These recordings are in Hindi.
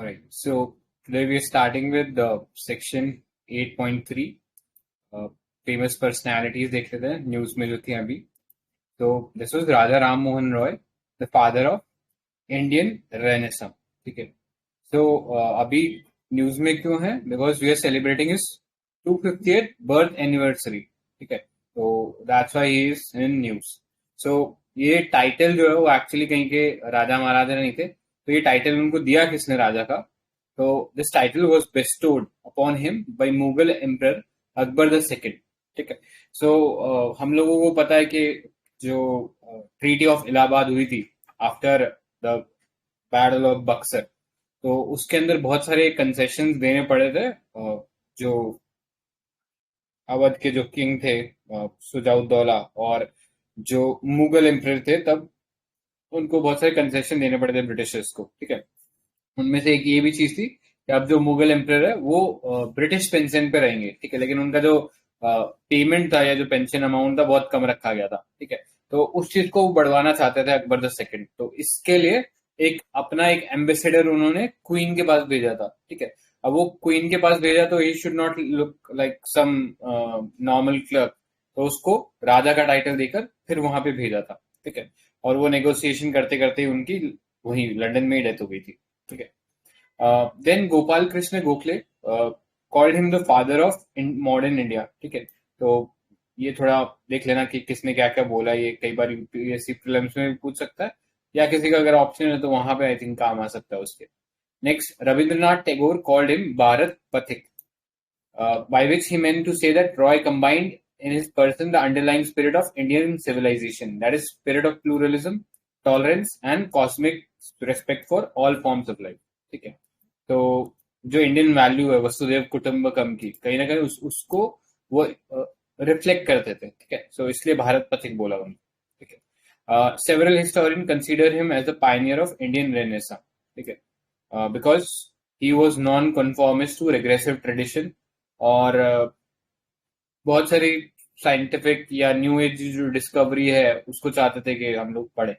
Alright, so today we are starting with section 8.3 famous personalities देख लेते हैं न्यूज में जो थी अभी. तो this was Raja Ram Mohan Roy, the father of Indian renaissance. ठीक है. सो अभी न्यूज में क्यों है? Because we are celebrating his 250th birth anniversary. ठीक है, तो that's why he is in news. So ये टाइटल जो है वो एक्चुअली कहीं के राजा महाराजा नहीं थे. तो ये टाइटल उनको दिया किसने राजा का? तो this title was bestowed upon him by Mughal emperor Akbar the second. ठीक है. सो हम लोगों को पता है कि जो ट्रीटी ऑफ इलाहाबाद हुई थी after the battle of Buxar, तो उसके अंदर बहुत सारे कंसेशंस देने पड़े थे. जो अवध के जो किंग थे सुजाउद्दौला और जो मुगल एम्परर थे तब, उनको बहुत सारे कंसेशन देने पड़े थे ब्रिटिशर्स को. ठीक है. उनमें से एक ये भी चीज थी कि अब जो मुगल एम्परर है वो ब्रिटिश पेंशन पे रहेंगे. ठीक है, लेकिन उनका जो पेमेंट था या जो पेंशन अमाउंट था बहुत कम रखा गया था. ठीक है, तो उस चीज को बढ़वाना चाहते थे अकबर द सेकंड. तो इसके लिए एक अपना एक एम्बेसडर उन्होंने क्वीन के पास भेजा था. ठीक है. अब वो क्वीन के पास भेजा तो he should not look like some normal clerk. तो उसको राजा का टाइटल देकर फिर वहां पे भेजा था. ठीक है, और वो नेगोशिएशन करते करते उनकी वही लंदन में ही डेथ हो गई थी. ठीक है. Then Gopal Krishna Gokhale called him the father of modern India. ठीक है, तो ये थोड़ा देख लेना कि किसने क्या क्या बोला. ये कई बार यूपीएससी प्रीलिम्स में भी पूछ सकता है, या किसी का अगर ऑप्शन है तो वहां पे आई थिंक काम आ सकता है उसके. Next, Rabindranath Tagore called him Bharat पथिक, by which he meant to say that Roy combined in his person the underlying spirit of Indian civilization, that is, spirit of pluralism, tolerance, and cosmic respect for all forms of life. ठीक है, तो जो इंडियन वैल्यू है वसुदेव कुटुंबकम की, कहीं ना कहीं उसको वो रिफ्लेक्ट करते थे. ठीक है, सो इसलिए भारत पथिक बोला उन्होंने. ठीक है. Several historian consider him as the pioneer of Indian renaissance. ठीक है, because he was non conformist to regressive tradition, और बहुत सारी साइंटिफिक या न्यू एज जो डिस्कवरी है उसको चाहते थे कि हम लोग पढ़े.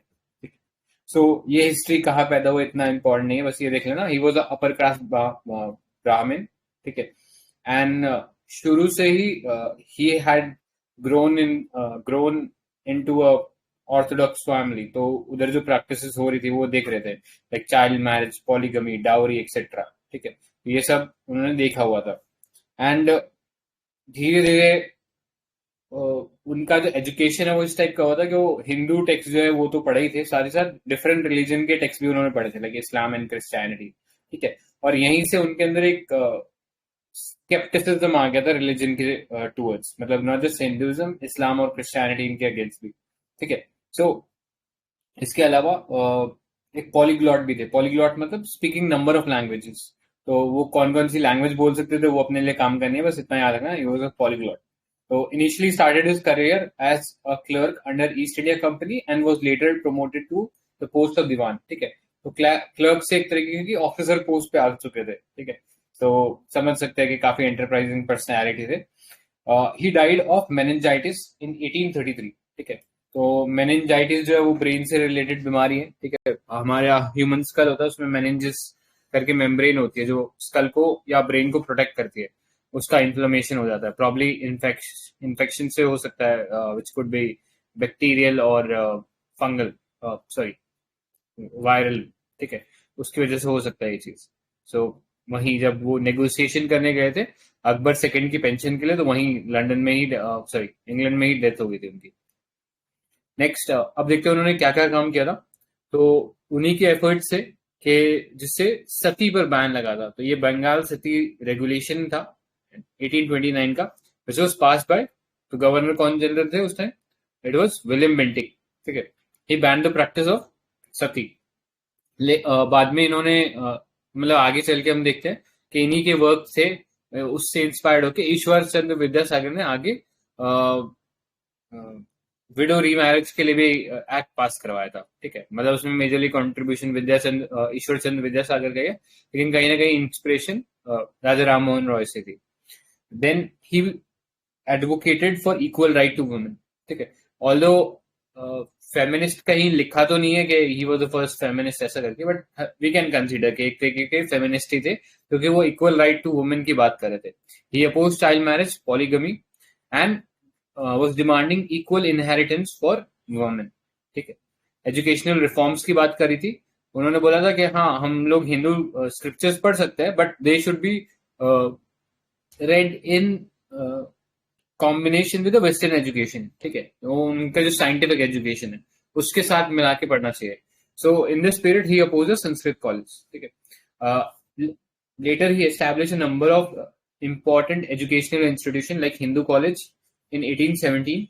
सो ये हिस्ट्री कहाँ पैदा हुआ इतना इंपॉर्टेंट नहीं है, बस ये देख लेना. ही वॉज अपर कास्ट ब्राह्मण. ठीक है, एंड शुरू से he had grown into a Orthodox family. तो उधर जो प्रैक्टिसेस हो रही थी वो देख रहे थे, like child marriage, polygamy, dowry etcetera. ठीक है, ये सब उन्होंने देखा हुआ था. एंड धीरे धीरे उनका जो एजुकेशन है वो इस टाइप का होता है कि वो हिंदू टेक्स्ट जो है वो तो पढ़े ही थे, साथ ही साथ डिफरेंट रिलीजन के टेक्स्ट भी उन्होंने पढ़े थे, लाइक इस्लाम एंड क्रिश्चियनिटी. ठीक है, और यहीं से उनके अंदर एक स्केप्टिसिज्म आ गया था रिलीजन के टूवर्ड्स, मतलब नॉट जस्ट हिंदुइज्म, इस्लाम और क्रिश्चियनिटी इनके अगेंस्ट भी. ठीक है. सो इसके अलावा एक पॉलीग्लॉट भी थे. पॉलीग्लॉट मतलब स्पीकिंग नंबर ऑफ लैंग्वेजेस. तो वो कौन कौन सी लैंग्वेज बोल सकते थे वो अपने लिए काम करनी है, बस इतना याद रखना. He was a polyglot. So initially started his career as a clerk under East India Company and was later promoted to the post of Diwan. ठीक है, तो क्लर्क से एक तरीके की ऑफिसर पोस्ट पे आ चुके थे. ठीक है, तो समझ सकते हैं कि काफी एंटरप्राइजिंग पर्सनैलिटी थे. ही डाइड ऑफ मेनिंजाइटिस इन 1833. ठीक है, तो मेनिंजाइटिस जो है वो ब्रेन से रिलेटेड बीमारी है. ठीक है, हमारे ह्यूमन स्कल होता है, उसमें मेनिंजिस करके मेम्ब्रेन होती है जो स्कल को या ब्रेन को प्रोटेक्ट करती है. उसका इन्फ्लेमेशन हो जाता है, प्रॉब्ली इन्फेक्शन से हो सकता है, विच कुड बी बैक्टीरियल और फंगल, सॉरी वायरल. ठीक है, उसकी वजह से हो सकता है ये चीज. सो वहीं जब वो नेगोशिएशन करने गए थे अकबर सेकंड की पेंशन के लिए, तो वहीं लंदन में ही, सॉरी इंग्लैंड में ही डेथ हो गई थी उनकी. नेक्स्ट, अब देखते हैं उन्होंने क्या क्या काम किया था. तो उन्हीं के एफर्ट से कि जिससे सती पर बैन लगा था. तो ये बंगाल सती रेगुलेशन था 1829 का, which was passed by, तो गवर्नर कौन जनरल थे उस time? It was William Bentinck. ठीक है, ही बैन द प्रैक्टिस ऑफ सती. बाद में इन्होंने मतलब आगे चल के हम देखते हैं कि इन्हीं के वर्क से उससे इंस्पायर्ड होकर ईश्वर चंद्र विद्यासागर ने आगे विडो रीमैरिज के लिए भी एक्ट पास करवाया था. ठीक है, मतलब उसमें मेजरली कंट्रीब्यूशन ईश्वर चंद्र विद्यासागर का है, लेकिन कहीं ना कहीं इंस्पिरेशन राजा राम मोहन रॉय से थी. Then he advocated for equal right to women. ठीक है, although फेमिनिस्ट कहीं लिखा तो नहीं है कि ही वाज द फर्स्ट फेमिनिस्ट ऐसा करके, बट वी कैन कंसीडर कि एक तरीके के फेमिनिस्ट ही थे, क्योंकि वो इक्वल राइट टू वुमेन की बात कर रहे थे. He oppose child marriage, polygamy, and was demanding equal inheritance for women. ठीक है. एजुकेशनल रिफॉर्म्स की बात करी थी. उन्होंने बोला था कि हाँ, हम लोग हिंदू स्क्रिप्चर्स पढ़ सकते हैं, but they should be red in combination with western education. ठीक है. तो उनका जो साइंटिफिक एजुकेशन है उसके साथ मिला के पढ़ना चाहिए. So in this period he oppose Sanskrit college. ठीक है. Later he establish a number of important educational institution like Hindu College in 1817,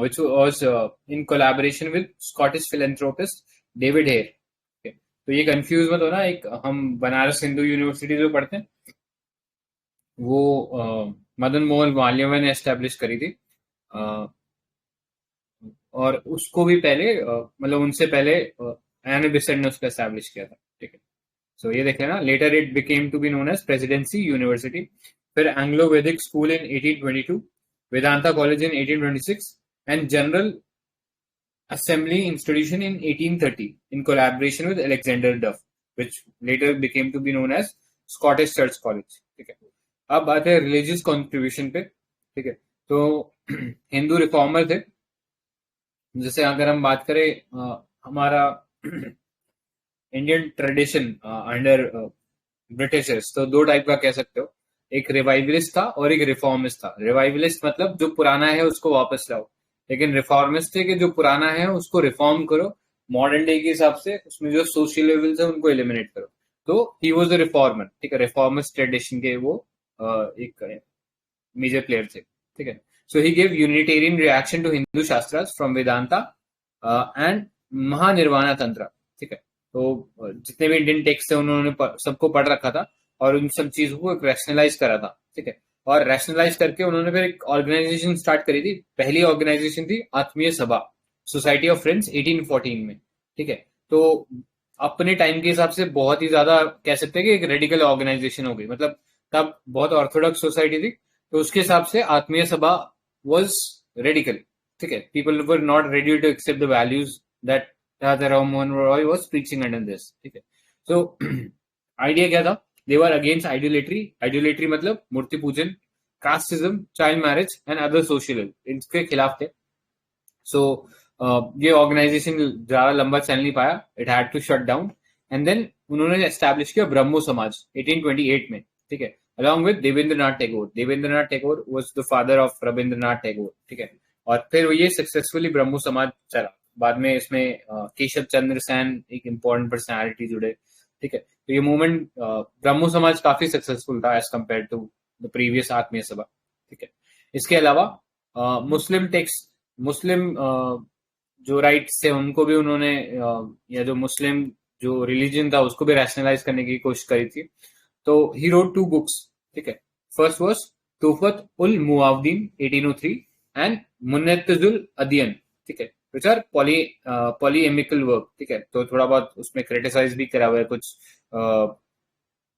which was in collaboration with Scottish philanthropist David Hare. Okay. तो ये कंफ्यूज मत होना, एक हम बनारस हिंदू यूनिवर्सिटी जो पढ़ते हैं वो मदन मोहन मालवीय ने एस्टेब्लिश करी थी, और उसको भी पहले मतलब उनसे पहले एनी बेसेंट ने उसको एस्टेब्लिश किया था. ठीक है. सो ये देख लेना. Later it became to be known as presidency university. फिर Anglo Vedic school in 1822, Vedanta college in 1826, and general assembly institution in 1830 in collaboration with Alexander Duff, which later became to be known as Scottish Church College. ठीक है. अब आते हैं रिलीजियस कॉन्ट्रीब्यूशन पे. ठीक है. तो हिंदू रिफॉर्मर थे. जैसे अगर हम बात करें हमारा इंडियन ट्रेडिशन अंडर ब्रिटिशर्स, तो दो टाइप का कह सकते हो. एक रिवाइवलिस्ट था और एक रिफॉर्मिस्ट था. रिवाइवलिस्ट मतलब जो पुराना है उसको वापस लाओ, लेकिन रिफॉर्मिस्ट थे कि जो पुराना है उसको रिफॉर्म करो मॉडर्न डे के हिसाब से, उसमें जो सोशल लेवल्स है उनको एलिमिनेट करो. तो ही वाज अ रिफॉर्मर. ठीक है. रिफॉर्मिस्ट ट्रेडिशन के वो एक मेजर प्लेयर थे. ठीक है. So he give unitarian reaction to Hindu shastras from Vedanta and Mahanirvana Tantra. ठीक है. तो जितने भी इंडियन टेक्स्ट थे उन्होंने सबको पढ़ रखा था और उन सब चीजों को रैशनलाइज करा था. ठीक है. और रैशनलाइज करके उन्होंने फिर एक ऑर्गेनाइजेशन स्टार्ट करी थी. पहली ऑर्गेनाइजेशन थी आत्मीय सभा, सोसाइटी ऑफ फ्रेंड्स, 1814 में. ठीक है. तो अपने टाइम के हिसाब से बहुत ही ज्यादा कह सकते हैं कि एक रेडिकल ऑर्गेनाइजेशन हो गई. मतलब तब बहुत ऑर्थोडॉक्स सोसाइटी थी, तो उसके हिसाब से आत्मीय सभा वॉज रेडिकल. ठीक है. People were not ready to accept the values that Raja Ram Mohan Roy was preaching under this. ठीक है. सो आइडिया क्या था? They were against idolatry. Idolatry मतलब मूर्ति पूजन, casteism, child marriage and other social, इनके खिलाफ थे. सो ये ऑर्गेनाइजेशन ज्यादा लंबा चल नहीं पाया. It had to shut down. And then उन्होंने एस्टैब्लिश किया ब्रह्मो समाज 1828 में. ठीक है. Along with Devendranath Tagore. Devendranath Tagore was the father of Rabindranath Tagore. ठीक है. और फिर ये सक्सेसफुली ब्रह्मो समाज चला. बाद में इसमें केशव चंद्र सेन एक इम्पोर्टेंट पर्सनैलिटी जुड़े. ठीक है. तो ये मूवमेंट ब्रह्मो समाज काफी सक्सेसफुल था as compare to the previous Atmiya Sabha. ठीक है. इसके अलावा मुस्लिम टेक्स्ट, मुस्लिम जो राइट्स थे उनको भी उन्होंने या जो मुस्लिम जो रिलीजन था उसको भी रैशनलाइज करने की कोशिश करी थी. तो ही रोट 2 बुक्स. ठीक है. First was Tuhfat ul Muwahhidin 1803 and Munazarat अदियन. ठीक है. Which are polemical work. ठीक है. तो थोड़ा बहुत उसमें क्रिटिसाइज भी करा हुआ है कुछ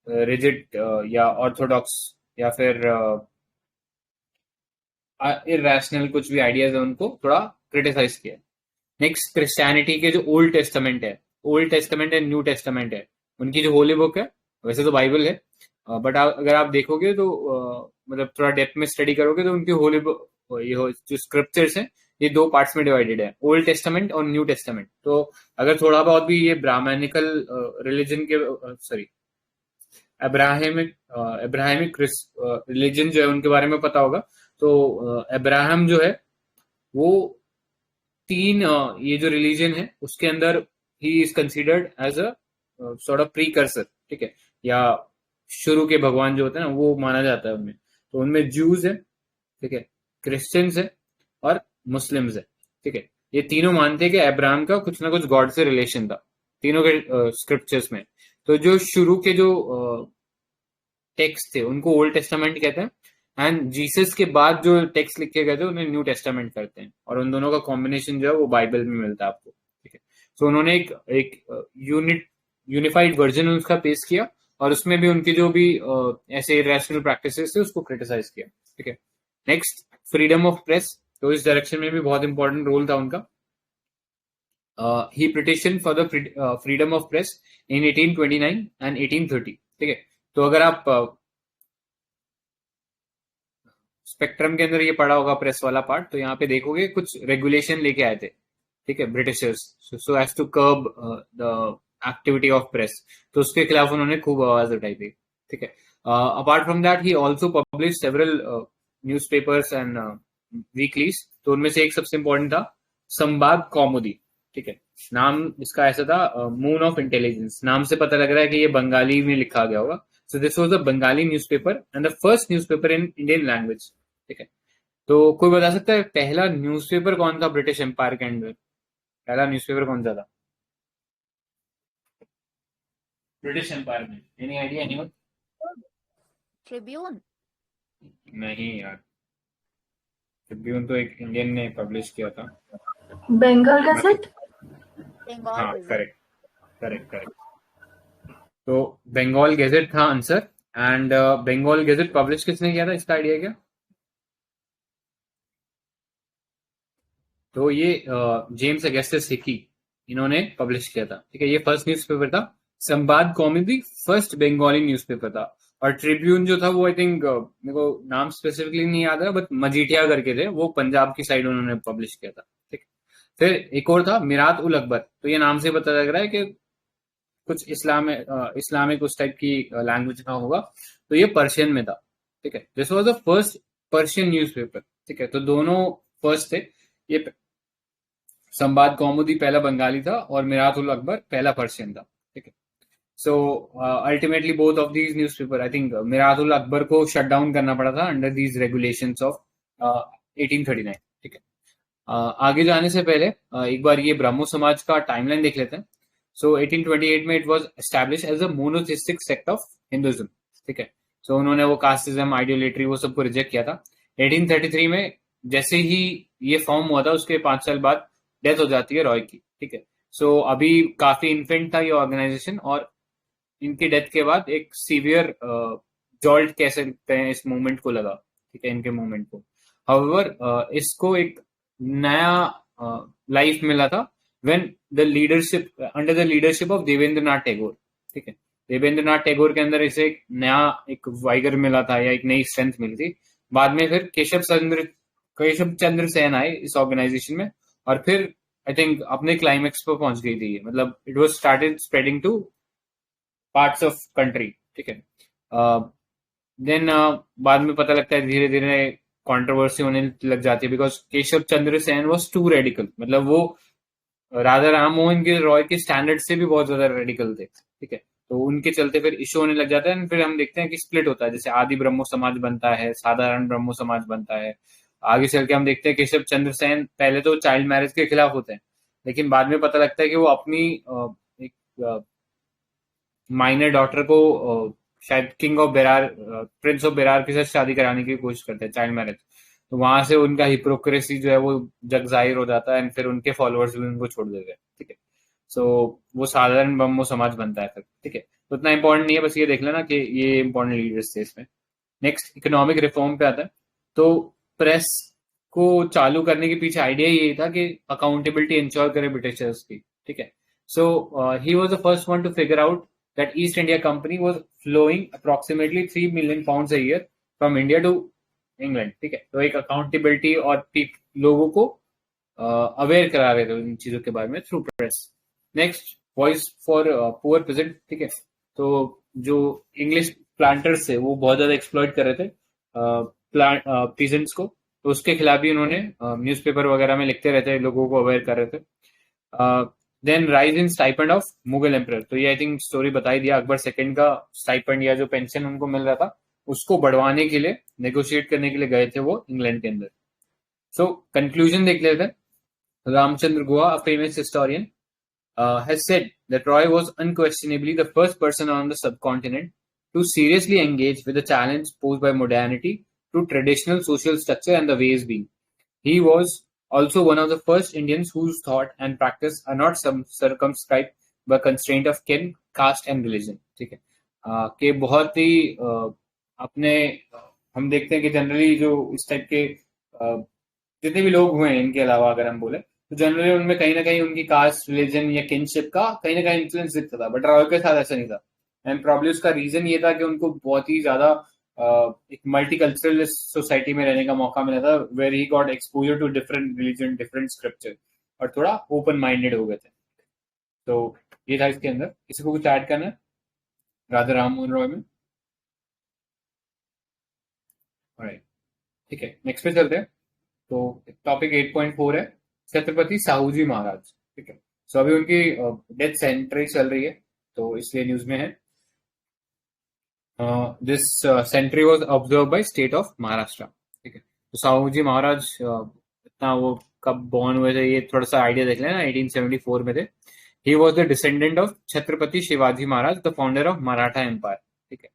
रिजिड या ऑर्थोडॉक्स या फिर इरेशनल कुछ भी आइडियाज है उनको थोड़ा क्रिटिसाइज किया. नेक्स्ट, क्रिश्चियनिटी के जो ओल्ड टेस्टामेंट है, old testament and new testament है, उनकी जो होली बुक है, वैसे तो बाइबल है, बट अगर आप देखोगे तो मतलब थोड़ा डेप्थ में स्टडी करोगे तो उनकी होली बुक, ये जो स्क्रिप्चर्स हैं, ये 2 पार्ट्स में डिवाइडेड है, ओल्ड टेस्टामेंट और न्यू टेस्टामेंट. तो अगर थोड़ा बहुत भी ये ब्राह्मणिकल रिलीजन के सॉरी अब्राहमिक रिलीजन जो है उनके बारे में पता होगा, तो अब्राहम जो है वो 3 ये जो रिलीजन है उसके अंदर he is considered as a sort of precursor. ठीक है. या शुरू के भगवान जो होते हैं ना वो माना जाता है उनमें. तो उनमें ज्यूज है. ठीक है. क्रिश्चियंस है और मुस्लिम्स है. ठीक है. ये तीनों मानते हैं कि अब्राहम का कुछ ना कुछ गॉड से रिलेशन था तीनों के स्क्रिप्चर्स में. तो जो शुरू के जो टेक्स्ट थे उनको ओल्ड टेस्टामेंट कहते हैं, एंड जीसस के बाद जो टेक्स्ट लिखे गए थे उन्हें न्यू टेस्टामेंट करते हैं, और उन दोनों का कॉम्बिनेशन जो है वो बाइबल में मिलता है आपको. ठीक है. तो उन्होंने एक यूनिफाइड वर्जन उसका पेश किया और उसमें भी उनकी जो भी ऐसे रैशनल प्रैक्टिसेस थे उसको क्रिटिसाइज किया. ठीक है. Next, freedom of press. तो इस डायरेक्शन में भी बहुत इंपॉर्टेंट रोल था उनका. He petition for the freedom of press in 1829 and 1830. ठीक है, तो अगर आप स्पेक्ट्रम के अंदर ये पढ़ा होगा प्रेस वाला पार्ट, तो यहाँ पे देखोगे कुछ रेगुलेशन लेके आए थे. ठीक है, Britishers, so as to curb the activity of press. तो उसके खिलाफ उन्होंने खूब आवाज उठाई थी. ठीक है, apart from that he also publish several newspapers and weeklies. तो उनमें से एक सबसे इंपॉर्टेंट था संवाद कौमुदी. ठीक है, नाम इसका ऐसा था, मून ऑफ इंटेलिजेंस. नाम से पता लग रहा है कि ये बंगाली में लिखा गया होगा. So this was a Bengali newspaper and the first newspaper in Indian language. ठीक है, तो कोई बता सकता है पहला न्यूज़पेपर कौन था ब्रिटिश एम्पायर के अंदर? पहला न्यूज़पेपर कौन सा था ब्रिटिश एम्पायर में? Any idea? एनीवन? ट्रिब्यून. नहीं यार, ट्रिब्यून तो एक इंडियन ने पब्लिश किया था. बंगाल गazette. बंगाल हाँ, गazette. Correct correct correct. तो बंगाल गैजेट था answer. And Bengal gazette publish किसने किया था, इसका आइडिया क्या? तो ये जेम्स अगस्टस हिकी, इन्होंने पब्लिश किया था. ठीक है, ये फर्स्ट न्यूज़पेपर था. संवाद कौमुदी फर्स्ट बंगाली न्यूज़पेपर था. और ट्रिब्यून जो था वो आई थिंक मेरे को नाम स्पेसिफिकली नहीं याद है, बट मजीठिया करके थे, वो पंजाब की साइड उन्होंने पब्लिश किया था. ठीक, फिर एक और था मिरात उल अकबर. तो ये नाम से पता लग रहा है कि कुछ इस्लामिक उस टाइप की लैंग्वेज का होगा. तो ये पर्शियन में था. ठीक है, this was the first Persian newspaper. ठीक है, तो दोनों फर्स्ट थे. ये संवाद कौमुदी पहला बंगाली था और मिरात उल अकबर पहला पर्शियन था. ठीक है, so ultimately both of these newspaper, I think Mirat ul Akbar को शट डाउन करना पड़ा था अंडर दीज रेगुलेशंस ऑफ 1839. ठीक है, आगे जाने से पहले एक बार ये ब्रह्मो समाज का टाइमलाइन देख लेते हैं. सो 1828 में it was establish as a monotheistic sect of Hinduism. ठीक है, सो उन्होंने वो कास्टिज्म, आइडियोलेट्री, वो सबको रिजेक्ट किया था. 1833 में जैसे ही ये फॉर्म हुआ था उसके 5 साल बाद डेथ हो जाती है रॉय की. ठीक है, सो अभी काफी इन्फेंट था ये ऑर्गेनाइजेशन, और इनकी डेथ के बाद एक सीवियर जॉल्ट कह सकते हैं इस मूवमेंट को लगा. ठीक है, इनके मूवमेंट को. हाउएवर इसको एक नया लाइफ मिला था when the leadership under the leadership of Devendranath Tagore. ठीक है, देवेंद्रनाथ टैगोर के अंदर इसे एक वाइगर मिला था या एक नई स्ट्रेंथ मिली थी. बाद में फिर केशव चंद्र सेन आए इस ऑर्गेनाइजेशन में, और फिर आई थिंक अपने क्लाइमेक्स पर पहुंच गई थी. मतलब it was started spreading two parts of country. ठीक है, देन बाद में पता लगता है धीरे धीरे कंट्रोवर्सी होने लग जाती है, because Keshab Chandra Sen was too radical. मतलब वो राधा राम मोहन के रॉय के स्टैंडर्ड से भी बहुत ज्यादा रेडिकल थे. ठीक है, तो उनके चलते फिर इशू होने लग जाता है. फिर हम देखते हैं कि स्प्लिट होता है, जैसे आदि ब्रह्मो समाज बनता है, साधारण ब्रह्मो समाज बनता है. आगे चल के हम देखते हैं केशव चंद्र सेन पहले तो चाइल्ड मैरिज के खिलाफ होते हैं, लेकिन बाद में पता लगता है कि वो अपनी एक माइनर डॉटर को शायद king of Berar, Prince of Berar के साथ शादी कराने की कोशिश करते हैं, चाइल्ड मैरिज. तो वहां से उनका हिप्रोक्रेसी जो है वो जग जाहिर हो जाता है, एंड फिर उनके फॉलोअर्स भी उनको छोड़ देते हैं. ठीक है, सो वो साधारण ब्रह्मो समाज बनता है फिर. ठीक है, तो उतना इंपॉर्टेंट नहीं है, बस ये देख लेना कि ये इंपॉर्टेंट लीडर्स थे इसमें. नेक्स्ट इकोनॉमिक रिफॉर्म पे आता है. तो प्रेस को चालू करने के पीछे आइडिया यही था कि अकाउंटेबिलिटी इंश्योर करे ब्रिटिशर्स की. ठीक है, so he was the first one to figure out that East India Company was flowing approximately 3 million pounds a year from India to England. ठीक है, तो एक अकाउंटेबिलिटी और लोगों को अवेयर करा रहे थे इन चीजों के बारे में through press. Next, voice for poor present. ठीक है, तो जो इंग्लिश प्लांटर्स थे वो बहुत ज्यादा एक्सप्लॉइट कर रहे थे पीजेंट्स को, तो उसके खिलाफ भी उन्होंने न्यूज़पेपर वगैरह में लिखते रहते, लोगों को अवेयर कर रहे थे. Then rise in stipend of Mughal emperor. तो ये आई थिंक स्टोरी बताई दिया, अकबर सेकंड का स्टाइपेंड या जो पेंशन उनको मिल रहा था उसको बढ़वाने के लिए, नेगोशिएट करने के लिए गए थे वो इंग्लैंड के अंदर. सो कंक्लूजन देख लेते हैं. Ramachandra Guha, a famous historian, has said that Roy was unquestionably the first person on the subcontinent to seriously engage with the challenge posed by modernity to traditional social structure and the ways being. He was also one of the first Indians whose thought and practice are not circumscribed by constraint of kin, caste and religion. ठीक है, कि बहुत ही अपने हम देखते हैं कि जनरली जो इस टाइप के जितने भी लोग हुए हैं इनके अलावा अगर हम बोले तो जनरली उनमें कहीं ना कहीं उनकी कास्ट रिलीजन या किनशिप का कहीं ना कहीं इन्फ्लुएंस दिखता था, बट रॉय के साथ ऐसा नहीं था। एंड प्रॉब्लम उसका रीजन ये था कि उनको बहुत ही ज्यादा एक मल्टीकल्चरल सोसाइटी में रहने का मौका मिला था, where he got exposure to different religion, different scripture, और थोड़ा ओपन माइंडेड हो गए थे। तो ये था इसके अंदर। किसी को कुछ ऐड करना है राधा राम मोहन रॉय में? Alright, ठीक है, नेक्स्ट पे चलते हैं। तो टॉपिक 8.4 है छत्रपति साहू जी महाराज। ठीक है, सो अभी उनकी डेथ सेंचुरी चल रही है, तो इसलिए न्यूज में है। This century was observe by state of Maharashtra. ठीक है, तो साहू जी महाराज इतना वो कब बॉर्न हुए थे ये थोड़ा सा आइडिया देख लेना, 1874 में थे। He was the descendant of Chhatrapati Shivaji Maharaj, the founder of Maratha empire. ठीक है,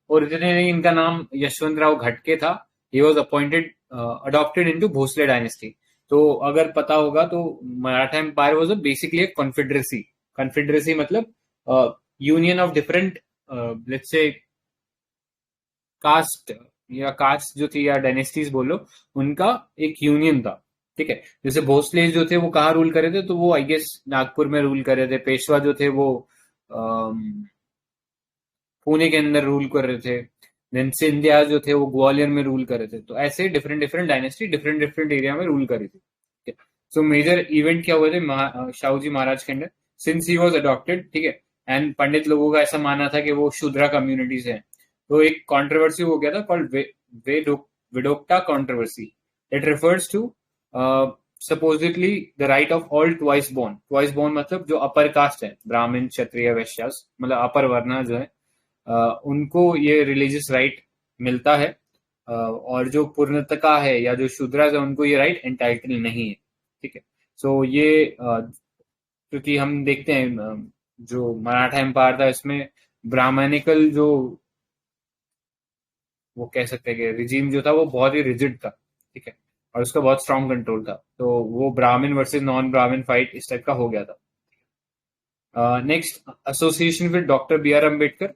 ओरिजिनली इनका नाम यशवंतराव घटके था। He was appointed adopted into Bhosale dynasty. तो अगर पता होगा तो मराठा एम्पायर वॉज बेसिकली एक कॉन्फेडरेसी। कॉन्फेडरेसी मतलब union of different let's say caste, या कास्ट जो थी या डायनेस्टीज बोलो, उनका एक यूनियन था। ठीक है, जैसे भोसले जो थे वो कहाँ रूल कर रहे थे, तो वो आई गेस नागपुर में रूल कर रहे थे। पेशवा जो थे वो पुणे के अंदर रूल कर रहे थे। देन सिंधिया जो थे वो ग्वालियर में रूल कर रहे थे। तो ऐसे different different dynasty different different area में रूल करी थी। सो मेजर इवेंट क्या हुए थे शाहू जी महाराज के अंदर, सिंस ही वॉज अडॉप्टेड। ठीक है, एंड पंडित लोगों का ऐसा मानना था कि वो शूद्रा कम्युनिटी से है। तो एक कॉन्ट्रोवर्सी हो गया था called Vedokta controversy. It refers to supposedly the right of all twice born. Twice born मतलब जो अपर कास्ट है, ब्राह्मण क्षत्रिय वैश्यास, मतलब अपर वर्ण जो है, उनको ये रिलीजियस राइट मिलता है। और जो पूर्णतका है या जो शूद्रास है उनको ये राइट एंटाइटल नहीं है। ठीक है, सो ये क्योंकि हम देखते हैं जो मराठा एम्पायर था इसमें ब्राह्मणिकल जो वो कह सकते हैं कि रिजीम जो था वो बहुत ही रिजिड था। ठीक है, और उसका बहुत स्ट्रॉन्ग कंट्रोल था। तो वो Brahmin versus non Brahmin fight इस टाइप का हो गया था। Next, association with doctor B R Ambedkar.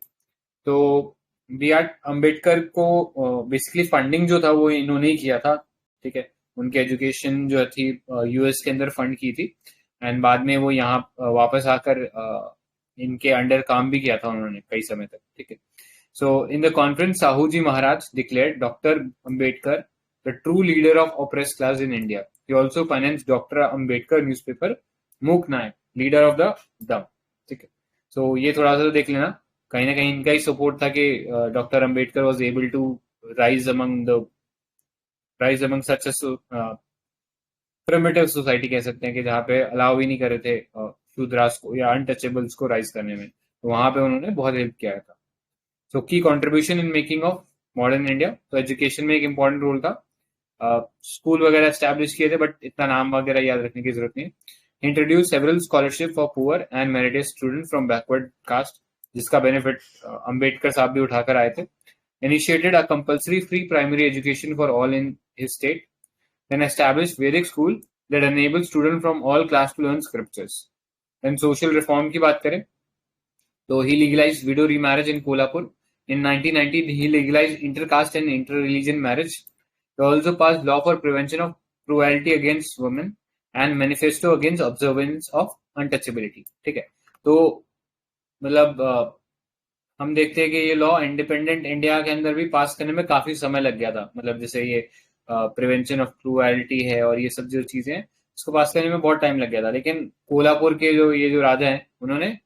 तो बी आर अम्बेडकर को बेसिकली फंडिंग जो था वो इन्होंने ही किया था। ठीक है, उनकी एजुकेशन जो थी यूएस के अंदर फंड की थी। एंड बाद में वो यहाँ वापस आकर इनके अंडर काम भी किया था उन्होंने कई समय तक। ठीक है, so in the conference Sahu ji Maharaj declared doctor Ambedkar the true leader of oppress class in India. He also finance doctor Ambedkar newspaper Mook Nayak, leader of the दम। ठीक है, सो ये थोड़ा सा देख लेना, कहीं ना कहीं इनका ही सपोर्ट था कि doctor Ambedkar was able to rise among such primitive society कह सकते हैं, कि जहाँ पे अलाउ ही नहीं करे थे शूद्रास को या अनटचेबल्स को राइज करने में। तो वहां पे उन्होंने बहुत हेल्प किया था। सो की contribution in making of modern India, तो एजुकेशन में एक इंपॉर्टेंट रोल था। स्कूल वगैरह एस्टैब्लिश किए थे, बट इतना नाम वगैरह याद रखने की जरूरत नहीं। Introduce several scholarship for poor and meritorious student from backward caste, जिसका बेनिफिट अंबेडकर साहब भी उठाकर आए थे। Initiated a compulsory free primary education for all in his state. Then establish Vedic school that enable student from all class to learn scriptures. Then social reform की बात करें तो he legalized widow remarriage in Kolhapur. In 1919, he legalized intercaste and interreligion marriage. He also passed law for prevention of cruelty against women and manifesto against observance of untouchability. ठीक है, तो मतलब हम देखते हैं कि ये लॉ इंडिपेंडेंट इंडिया के अंदर भी पास करने में काफी समय लग गया था। मतलब जैसे ये प्रिवेंशन ऑफ क्रूएलिटी है और ये सब जो चीजें हैं, इसको पास करने में बहुत टाइम लग गया था। लेकिन कोल्हापुर के जो राजा हैं उन्होंने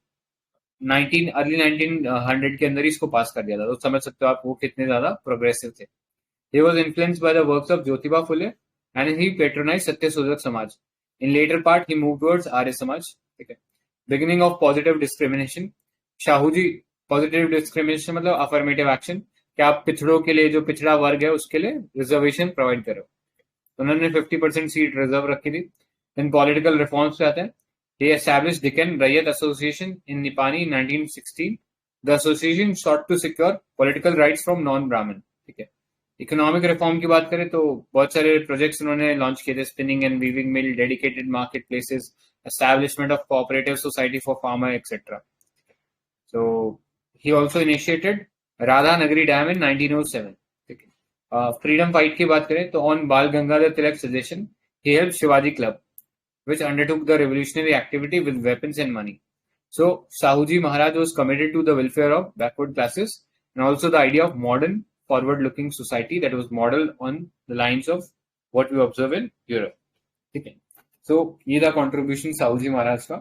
1900 के अंदर ही इसको पास कर दिया था। तो समझ सकते हो आप वो कितने ज्यादा प्रोग्रेसिव थे। He was influenced by the works of Jyotiba Phule and he patronized Satya Sudrak Samaj. In later part, he moved towards Arya Samaj. ठीक है, beginning of positive discrimination. Shahu ji positive discrimination मतलब अफर्मेटिव एक्शन, कि आप पिछड़ों के लिए, जो पिछड़ा वर्ग है उसके लिए रिजर्वेशन प्रोवाइड करो। तो उन्होंने 50% सीट रिजर्व रखी थी। इन पॉलिटिकल रिफॉर्म्स पे आते हैं। He established Deccan Rayat Association in Nipani in 1916. The association sought to secure political rights from non-Brahmin. ठीक है, इकोनॉमिक रिफॉर्म की बात करें तो बहुत सारे प्रोजेक्ट्स उन्होंने लॉन्च किए थे। Spinning and weaving mill, dedicated market places, establishment of cooperative society for farmer etcetera. So he also initiated Radha नगरी डैम इन 1907। ठीक है, फ्रीडम फाइट की बात करें तो ऑन बाल Gangadhar Tilak suggestion he helped Shivaji Club, which undertook the revolutionary activity with weapons and money. So Shahuji Maharaj was committed to the welfare of backward classes and also the idea of modern, forward-looking society that was modeled on the lines of what we observe in Europe. ठीक है. So ये था contribution शाहूजी महाराज का.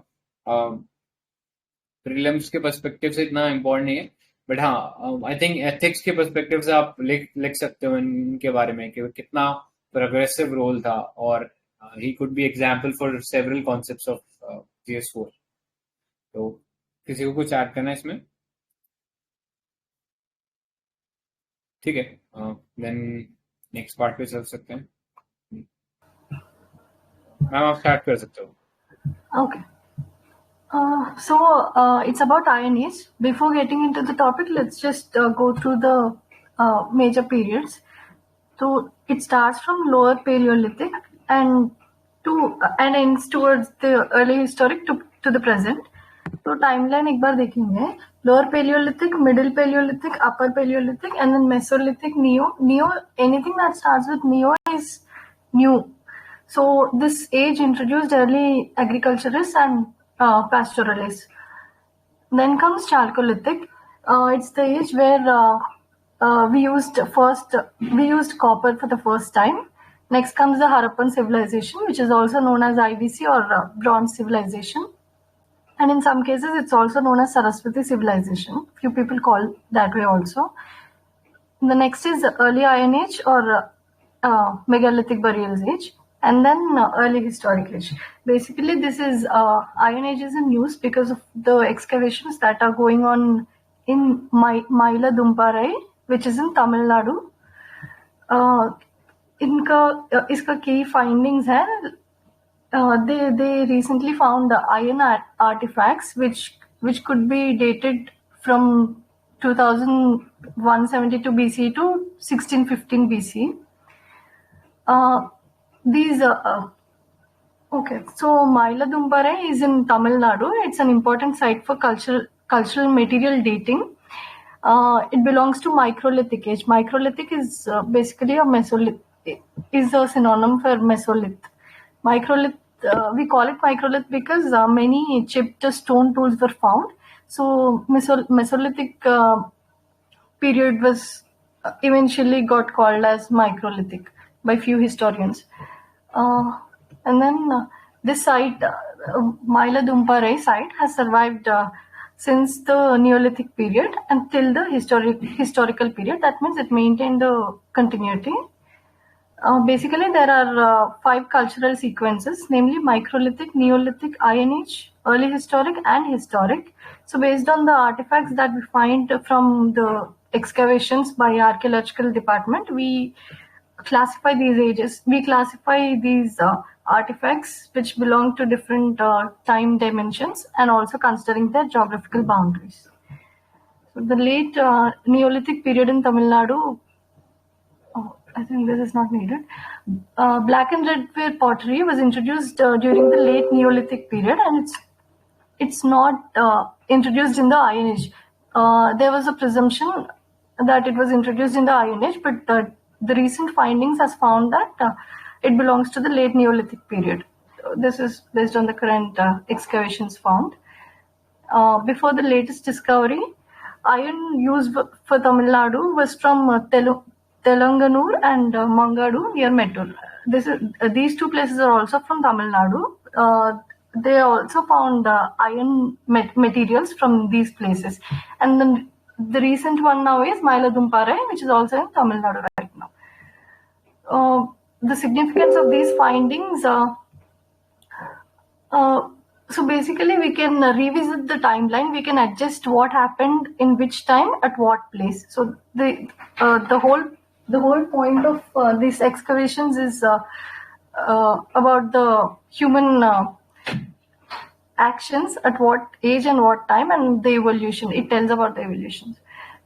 प्रीलिम्स के पर्सपेक्टिव से इतना इम्पोर्टेंट नहीं है, बट हाँ आई थिंक एथिक्स के पर्सपेक्टिव से आप लिख सकते हो इनके बारे में कि कितना प्रोग्रेसिव रोल था और he could be example for several concepts of GS4. तो किसी को कुछ ऐड करना है इसमें? ठीक है, देन नेक्स्ट पार्ट पे चल सकते हैं. मैम आप स्टार्ट कर सकते हो. Okay. So it's about Iron Age. Before getting into the topic, let's just go through the major periods. So it starts from Lower Paleolithic and ends towards the early historic to the present. तो टाइमलाइन एक बार देखेंगे. Lower paleolithic, middle paleolithic, upper paleolithic, and then mesolithic, neo. Anything that starts with neo is new. So this age introduced early agriculturists and pastoralists. Then comes Chalcolithic. It's the age where we used copper for the first time. Next comes the Harappan civilization, which is also known as IVC or Bronze civilization. And in some cases, it's also known as Saraswati civilization. Few people call that way also. The next is the early Iron Age or megalithic burials age. And then early historic age. Basically, this is Iron Age is in news because of the excavations that are going on in Mailadumparai, which is in Tamil Nadu. इसका key findings है. They recently found iron artifacts which could be dated from 2172 BC to 1615 BC. Okay, so Mailadumbarai is in Tamil Nadu. It's an important site for cultural material dating. It belongs to Microlithic age. Microlithic is basically is a synonym for Mesolith. Microlith, we call it Microlith because many chipped stone tools were found. So Mesolithic period was eventually got called as Microlithic by few historians. And then this site, Mailadumparai site, has survived since the Neolithic period until the historical period. That means it maintained the continuity. Basically, there are 5 cultural sequences, namely Microlithic, Neolithic, Iron Age, Early Historic, and Historic. So based on the artifacts that we find from the excavations by Archaeological Department, we classify these ages. We classify these artifacts which belong to different time dimensions and also considering their geographical boundaries. So the late Neolithic period in Tamil Nadu, I think this is not needed. Black and red ware pottery was introduced during the late Neolithic period, and it's not introduced in the Iron Age. There was a presumption that it was introduced in the Iron Age, but the recent findings has found that it belongs to the late Neolithic period. This is based on the current excavations found. Before the latest discovery, iron used for Tamil Nadu was from Telanganur and Mangadu near Mettur. These two places are also from Tamil Nadu. They also found iron materials from these places. And then the recent one now is Mailadumparai, which is also in Tamil Nadu right now. The significance of these findings, so basically we can revisit the timeline, we can adjust what happened in which time at what place. So the whole point of these excavations is about the human actions at what age and what time, and the evolution. It tells about the evolutions.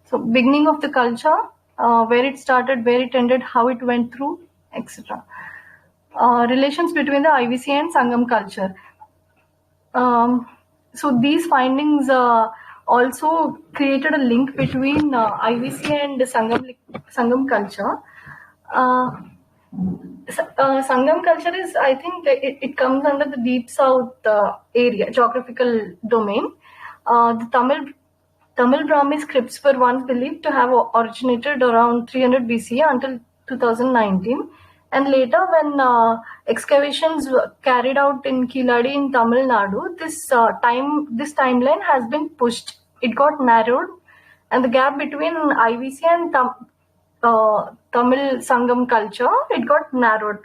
So beginning of the culture, where it started, where it ended, how it went through, etc. Relations between the IVC and Sangam culture. So these findings also created a link between IVC and Sangam culture. Uh, Sangam culture is, I think, it comes under the deep south area, geographical domain. The Tamil Brahmi scripts were once believed to have originated around 300 BC until 2019. And later, when excavations were carried out in Kiladi in Tamil Nadu, this timeline has been pushed. It got narrowed, and the gap between IVC and Tamil Sangam culture, it got narrowed.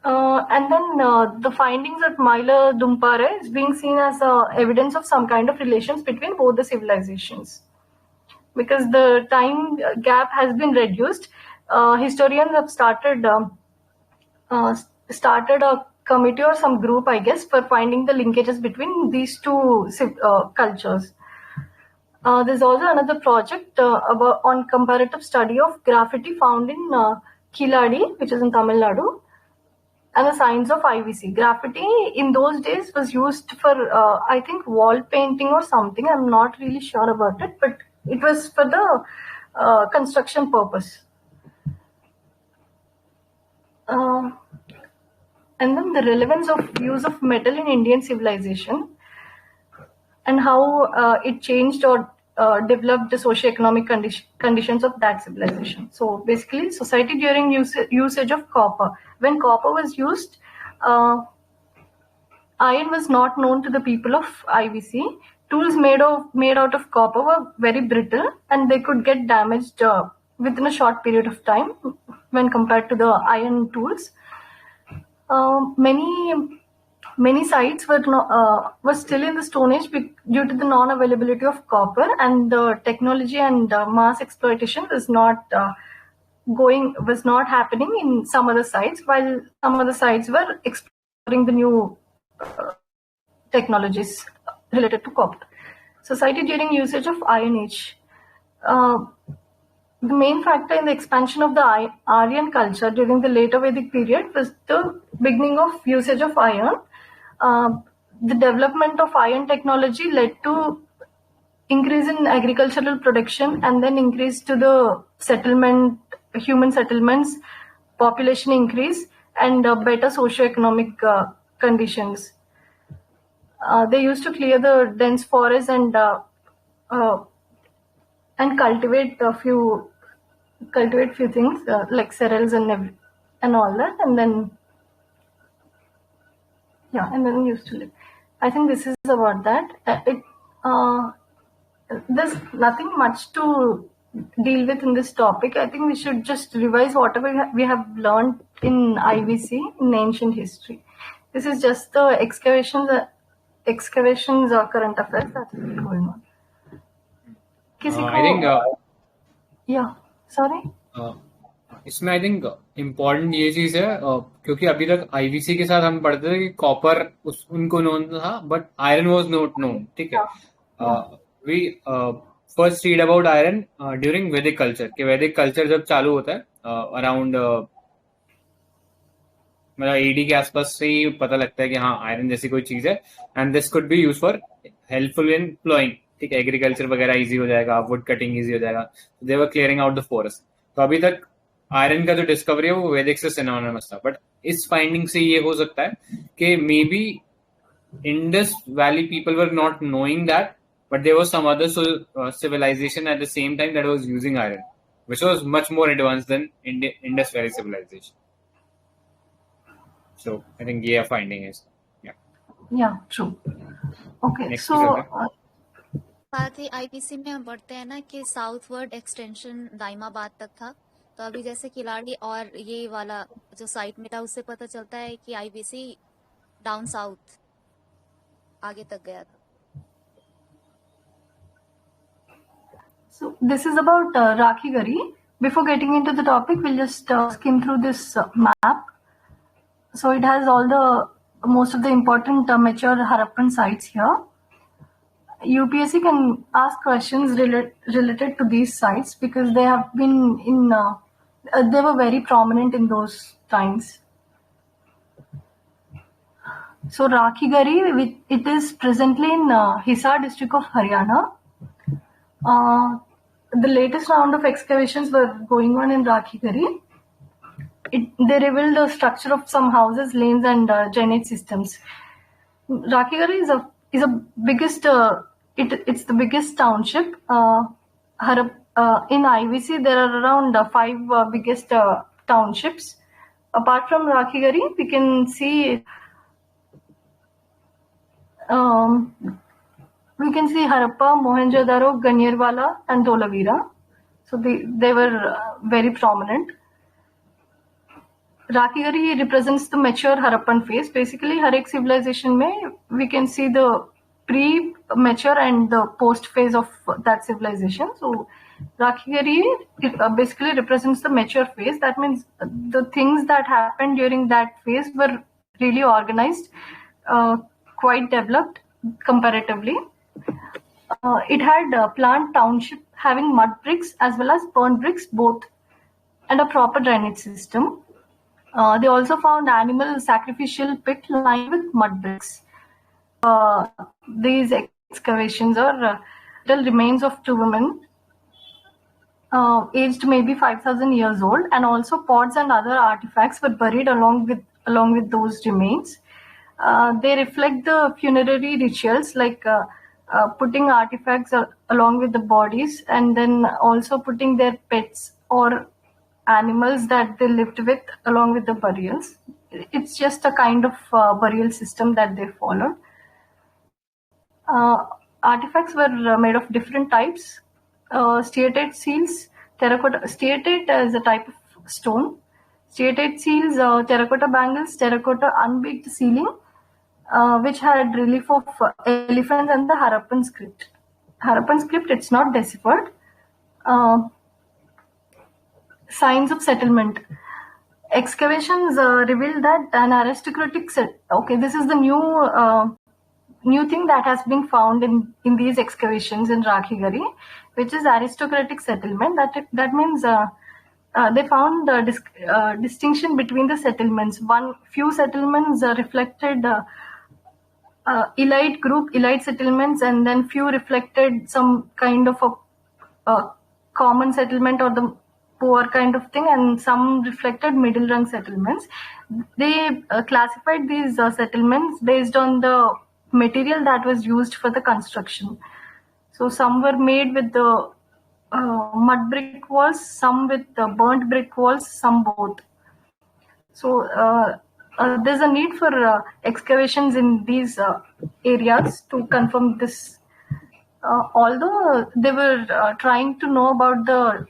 And then the findings at Maila Dumpare is being seen as evidence of some kind of relations between both the civilizations. Because the time gap has been reduced, historians have started a committee or some group, I guess, for finding the linkages between these two cultures. There's also another project on comparative study of graffiti found in Kiladi, which is in Tamil Nadu, and the signs of IVC. Graffiti in those days was used for, I think, wall painting or something. I'm not really sure about it, but it was for the construction purpose. And then the relevance of use of metal in Indian civilization and how it changed or developed the socio-economic conditions of that civilization. So basically, society during usage of copper. When copper was used, iron was not known to the people of IVC. Tools made out of copper were very brittle, and they could get damaged within a short period of time when compared to the iron tools. Many sites were still in the Stone Age due to the non-availability of copper, and the technology and mass exploitation was not happening in some other sites, while some other sites were exploring the new technologies related to copper. Society during usage of Iron Age. The main factor in the expansion of the Aryan culture during the later Vedic period was the beginning of usage of iron. The development of iron technology led to increase in agricultural production and then increase to the human settlements, population increase, and better socio-economic conditions. They used to clear the dense forest and cultivate few things like cereals and all that, and then used to live. I think this is about that. There's nothing much to deal with in this topic. I think we should just revise whatever we have learned in IVC in ancient history. This is just the excavations or current affairs that are going on. I think sorry. इसमें आई थिंक इम्पोर्टेंट ये चीज है क्योंकि अभी तक आईवीसी के साथ हम पढ़ते थे कि कॉपर उनको नोन था but iron was not known. ठीक है. We first read about iron during Vedic culture. कि वैदिक कल्चर जब चालू होता है अराउंड मतलब एडी के आसपास से ही पता लगता है कि हाँ आयरन जैसी कोई चीज है and this could be use for helpful in ploughing. ठीक है. एग्रीकल्चर वगैरह इजी हो जाएगा, वुड कटिंग इजी हो जाएगा. दे वर क्लियरिंग आउट द फॉरेस्ट. तो अभी तक आयरन का जो डिस्कवरी है वो वैदिक से सिनोनिमस था. बट इस फाइंडिंग से ये हो सकता है कि maybe Indus valley people were not knowing that but there was some other civilization at the same time that was using iron which was much more advanced than Indus Valley civilization. So I think ये finding is true. Okay. Next so बात है आईपीसी में हम पढ़ते हैं ना कि साउथवर्ड एक्सटेंशन दाइमाबाद तक था. तो अभी जैसे किलाड़ी और ये वाला जो साइट मिला उससे पता चलता है कि आईपीसी डाउन साउथ आगे तक गया था. So this is about Rakhi Gari. Before getting into the topic, we'll just skim through this map. So it has most of the important mature Harappan sites here. UPSC can ask questions related to these sites because they have been they were very prominent in those times. So Rakhi Gari, it is presently in Hisar district of Haryana. the latest round of excavations were going on in Rakhigari. They revealed the structure of some houses, lanes, and drainage systems. Rakhigari is a biggest. It's the biggest township. In IVC, there are around 5 biggest townships. Apart from Rakhigari, we can see Harappa, Mohenjo-daro, Ganierwala, and Dholavira. So they were very prominent. Rakhigari represents the mature Harappan phase. Basically, हर एक civilization में we can see the pre-mature and the post phase of that civilization. So Rakhigari basically represents the mature phase. That means the things that happened during that phase were really organized, quite developed comparatively. It had a plant township having mud bricks as well as burnt bricks both, and a proper drainage system. They also found animal sacrificial pit lined with mud bricks. These excavations are still remains of 2 women aged maybe 5,000 years old, and also pots and other artifacts were buried along with those remains. They reflect the funerary rituals, like putting artifacts along with the bodies, and then also putting their pets or animals that they lived with along with the burials. It's just a kind of burial system that they followed. Artifacts were made of different types. Steatite seals, terracotta. Steatite is a type of stone. Steatite seals, terracotta bangles, terracotta unbaked ceiling, which had relief of elephants and the Harappan script. Harappan script, it's not deciphered. Signs of settlement. Excavations revealed that an aristocratic this is the new thing that has been found in these excavations in Rakhigari, which is aristocratic settlement. That means they found the distinction between the settlements. Few settlements reflected elite settlements, and then few reflected some kind of a common settlement or the poor kind of thing, and some reflected middle rung settlements. They classified these settlements based on the material that was used for the construction. So some were made with the mud brick walls, some with the burnt brick walls, some both. So there's a need for excavations in these areas to confirm this. Although they were trying to know about the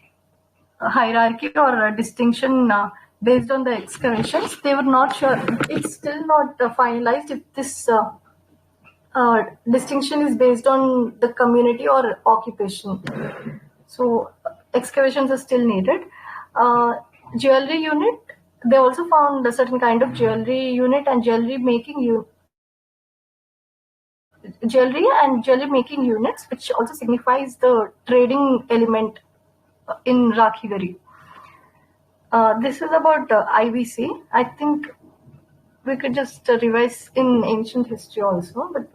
hierarchy or distinction based on the excavations, they were not sure. It's still not finalized if this distinction is based on the community or occupation. So excavations are still needed. Jewelry unit, they also found a certain kind of jewelry unit and jewelry making units, which also signifies the trading element in Rakhigari. This is about IVC. I think we could just revise in ancient history also, but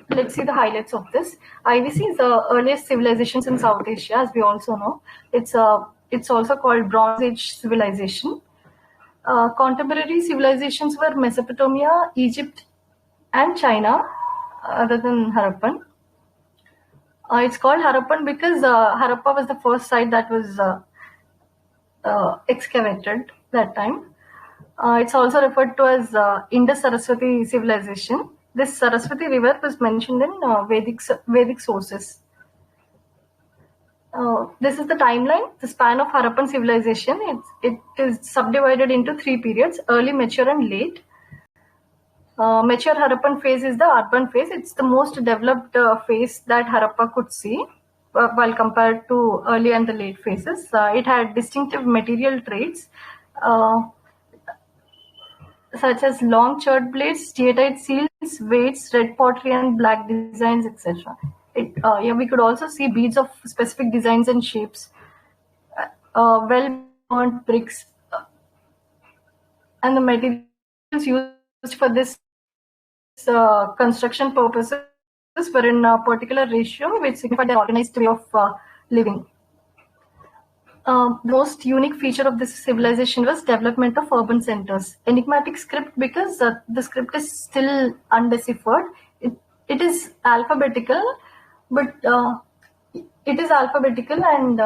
let's see the highlights of this. IVC is the earliest civilizations in South Asia, as we also know. It's also called Bronze Age civilization. Contemporary civilizations were Mesopotamia, Egypt, and China, other than Harappan. It's called Harappan because Harappa was the first site that was excavated that time. It's also referred to as Indus-Saraswati civilization. This Saraswati river was mentioned in Vedic sources. This is the timeline, the span of Harappan civilization. It is subdivided into 3 periods: early, mature, and late. Mature Harappan phase is the urban phase. It's the most developed phase that Harappa could see while compared to early and the late phases. It had distinctive material traits such as long chert blades, steatite seals, weights, red pottery, and black designs, etc. We could also see beads of specific designs and shapes, well-burnt bricks, and the materials used for this construction purposes were in a particular ratio, which signified the organized way of living. the most unique feature of this civilization was development of urban centers. Enigmatic script because the script is still undeciphered. It is alphabetical, but it is alphabetical and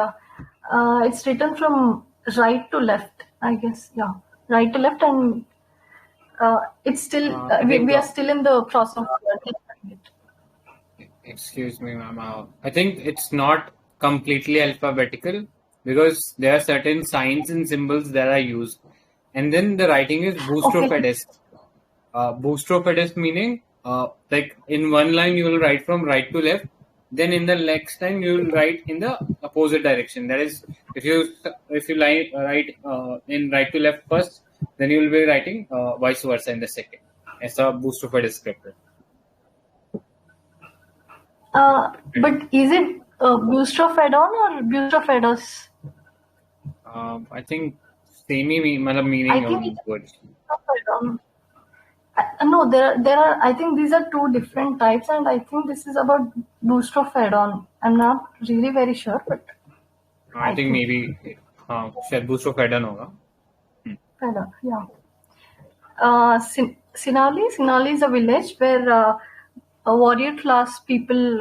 it's written from right to left, I guess. Yeah, right to left, and it's still I think, we are still in the process of learning it. excuse me, ma'am. I think it's not completely alphabetical because there are certain signs and symbols that are used, and then the writing is Okay. boustrophédiste. Boustrophédiste meaning like in one line you will write from right to left, then in the next line you will write in the opposite direction. That is, if you write in right to left first, then you will be writing vice versa in the second. It's a boustrophédiste script. But is it boustrophédon or boustrophédos? I think same meaning I of think these it's words. boustrophédon. No, there are. I think these are two different types, and I think this is about boustrophédon. I'm not really very sure, but I think maybe शायद boustrophédon होगा. Fédon, yeah. Sinali is a village where a warrior class people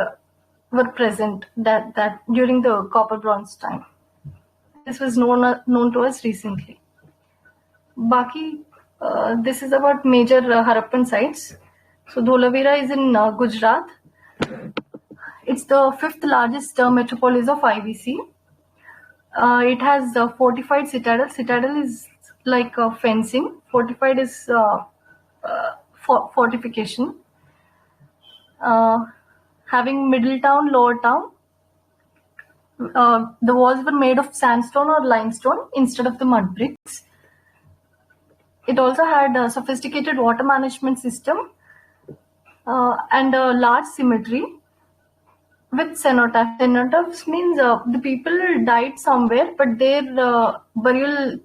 were present that during the Copper Bronze time. This was known to us recently. Baki, this is about major Harappan sites. So Dholavira is in Gujarat. It's the fifth largest metropolis of IVC. It has a fortified citadel. Citadel is like fencing. Fortified is fortification. Having middle town, lower town. The walls were made of sandstone or limestone instead of the mud bricks. It also had a sophisticated water management system and a large cemetery with cenotaph. Cenotaphs means the people died somewhere, but their burial,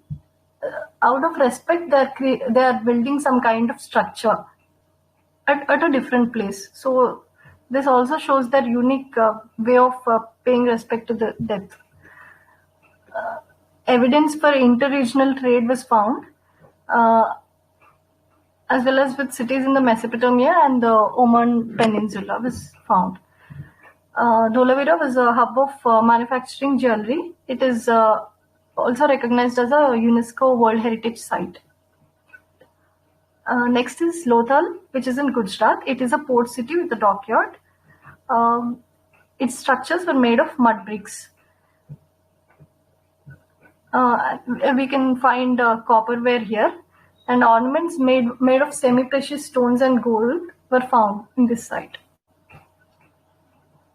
out of respect, they are building some kind of structure at a different place. So this also shows their unique way of paying respect to the death. Evidence for interregional trade was found, as well as with cities in the Mesopotamia and the Oman Peninsula was found. Dholavira was a hub of manufacturing jewelry. It is also recognized as a UNESCO World Heritage Site. Next is Lothal, which is in Gujarat. It is a port city with a dockyard. Its structures were made of mud bricks. We can find copperware here, and ornaments made of semi-precious stones and gold were found in this site.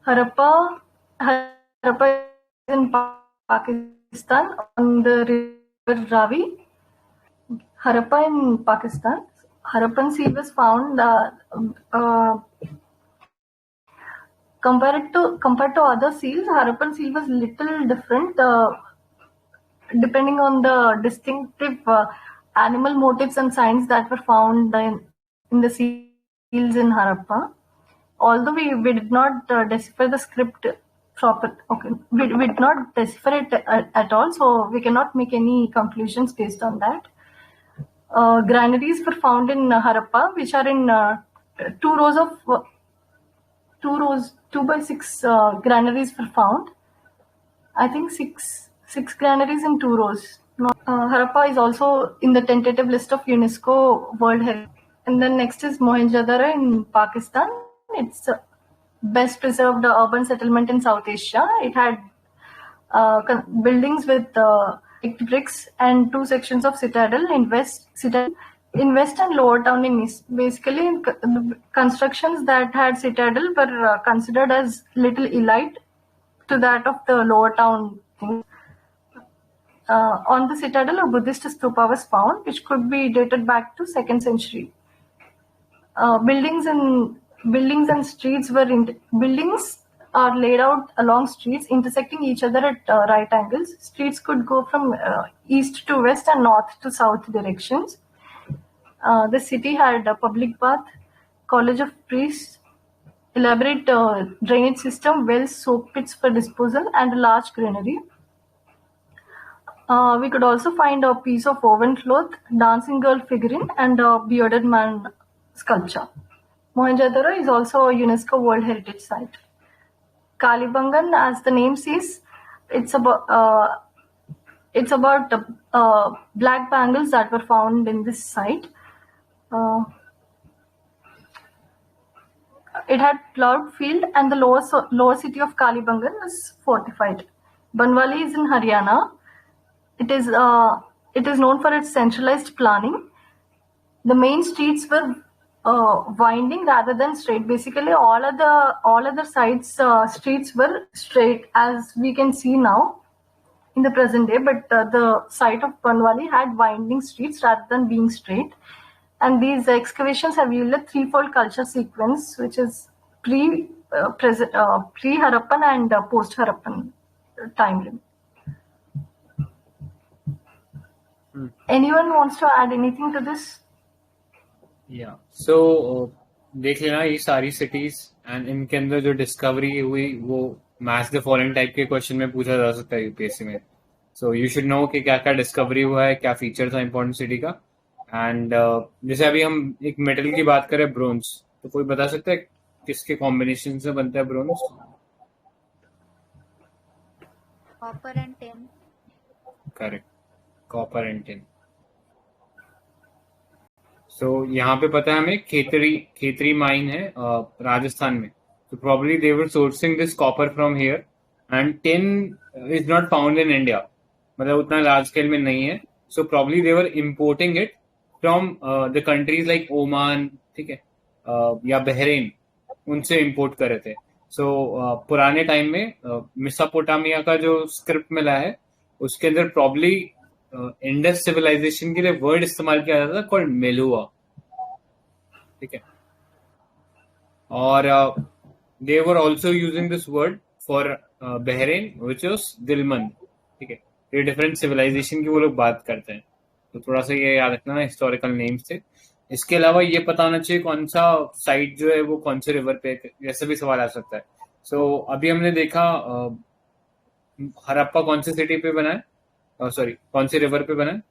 Harappa is in Pakistan on the river Ravi. Harappa in Pakistan. Harappan seal was found. Compared to other seals, Harappan seal was little different, depending on the distinctive animal motifs and signs that were found in the seals in Harappa. Although we did not decipher the script proper, okay, we did not decipher it at all, so we cannot make any conclusions based on that. Granaries were found in Harappa, which are in 2 by 6 granaries were found. I think six granaries in 2 rows. Harappa is also in the tentative list of UNESCO World Heritage. And then next is Mohenjo-daro in Pakistan. It's best preserved urban settlement in South Asia. It had buildings with bricks and 2 sections of citadel in west and lower town in east. Basically, constructions that had citadel were considered as little elite to that of the lower town. On the citadel, a Buddhist stupa was found, which could be dated back to 2nd century. Buildings and streets buildings are laid out along streets intersecting each other at right angles. Streets could go from east to west and north to south directions. The city had a public bath, college of priests, elaborate drainage system, wells, soak pits for disposal, and a large granary. We could also find a piece of woven cloth, dancing girl figurine, and a bearded man sculpture. Mohenjo-daro is also a UNESCO World Heritage Site. Kalibangan, as the name says, it's about black bangles that were found in this site. It had ploughed field, and the lower city of Kalibangan was fortified. Banwali is in Haryana. It is known for its centralized planning. The main streets were winding rather than straight. Basically, all other sites streets were straight, as we can see now in the present day. But the site of Banwali had winding streets rather than being straight. And these excavations have yielded threefold culture sequence, which is pre-Harappan and post-Harappan time limit. Anyone wants to add anything to this? Yeah. So देख लेना ये सारी cities and इनके अंदर जो discovery हुई वो मैच द फॉलोइंग टाइप के क्वेश्चन में पूछा जा सकता है यूपीएससी में. सो यू शुड नो कि क्या क्या डिस्कवरी हुआ है, क्या फीचर था इंपॉर्टेंट सिटी का. एंड जैसे अभी हम एक मेटल की बात करें, ब्रोंज, तो कोई बता सकता है किसके कॉम्बिनेशन से बनता है bronze? Copper and tin. Correct, copper and tin. So यहाँ पे पता है हमें खेतरी माइन है राजस्थान में. So probably they were sourcing this copper from here, and tin is not found in India. मतलब उतना large scale में नहीं है. So probably they were importing it from the countries like Oman, ठीक है, या बहरीन, उनसे import कर रहे थे. So पुराने टाइम में मेसोपोटामिया का जो स्क्रिप्ट मिला है उसके अंदर probably इंडस सिविलाइजेशन के लिए वर्ड इस्तेमाल किया जाता था कॉल्ड मेलुआ, ठीक है. और they were also using this word for Bahrain, which was Dilmun, ठीक है. ये डिफरेंट सिविलाइजेशन की वो लोग बात करते हैं, तो थोड़ा सा ये याद रखना, हिस्टोरिकल नेम्स थे. इसके अलावा ये पता होना चाहिए कौन सा साइट जो है वो कौन से रिवर पे, जैसे भी सवाल आ सकता है. सो अभी हमने देखा हड़प्पा कौन सी सिटी पे बना है, सॉरी कौन सी रिवर पे बना है?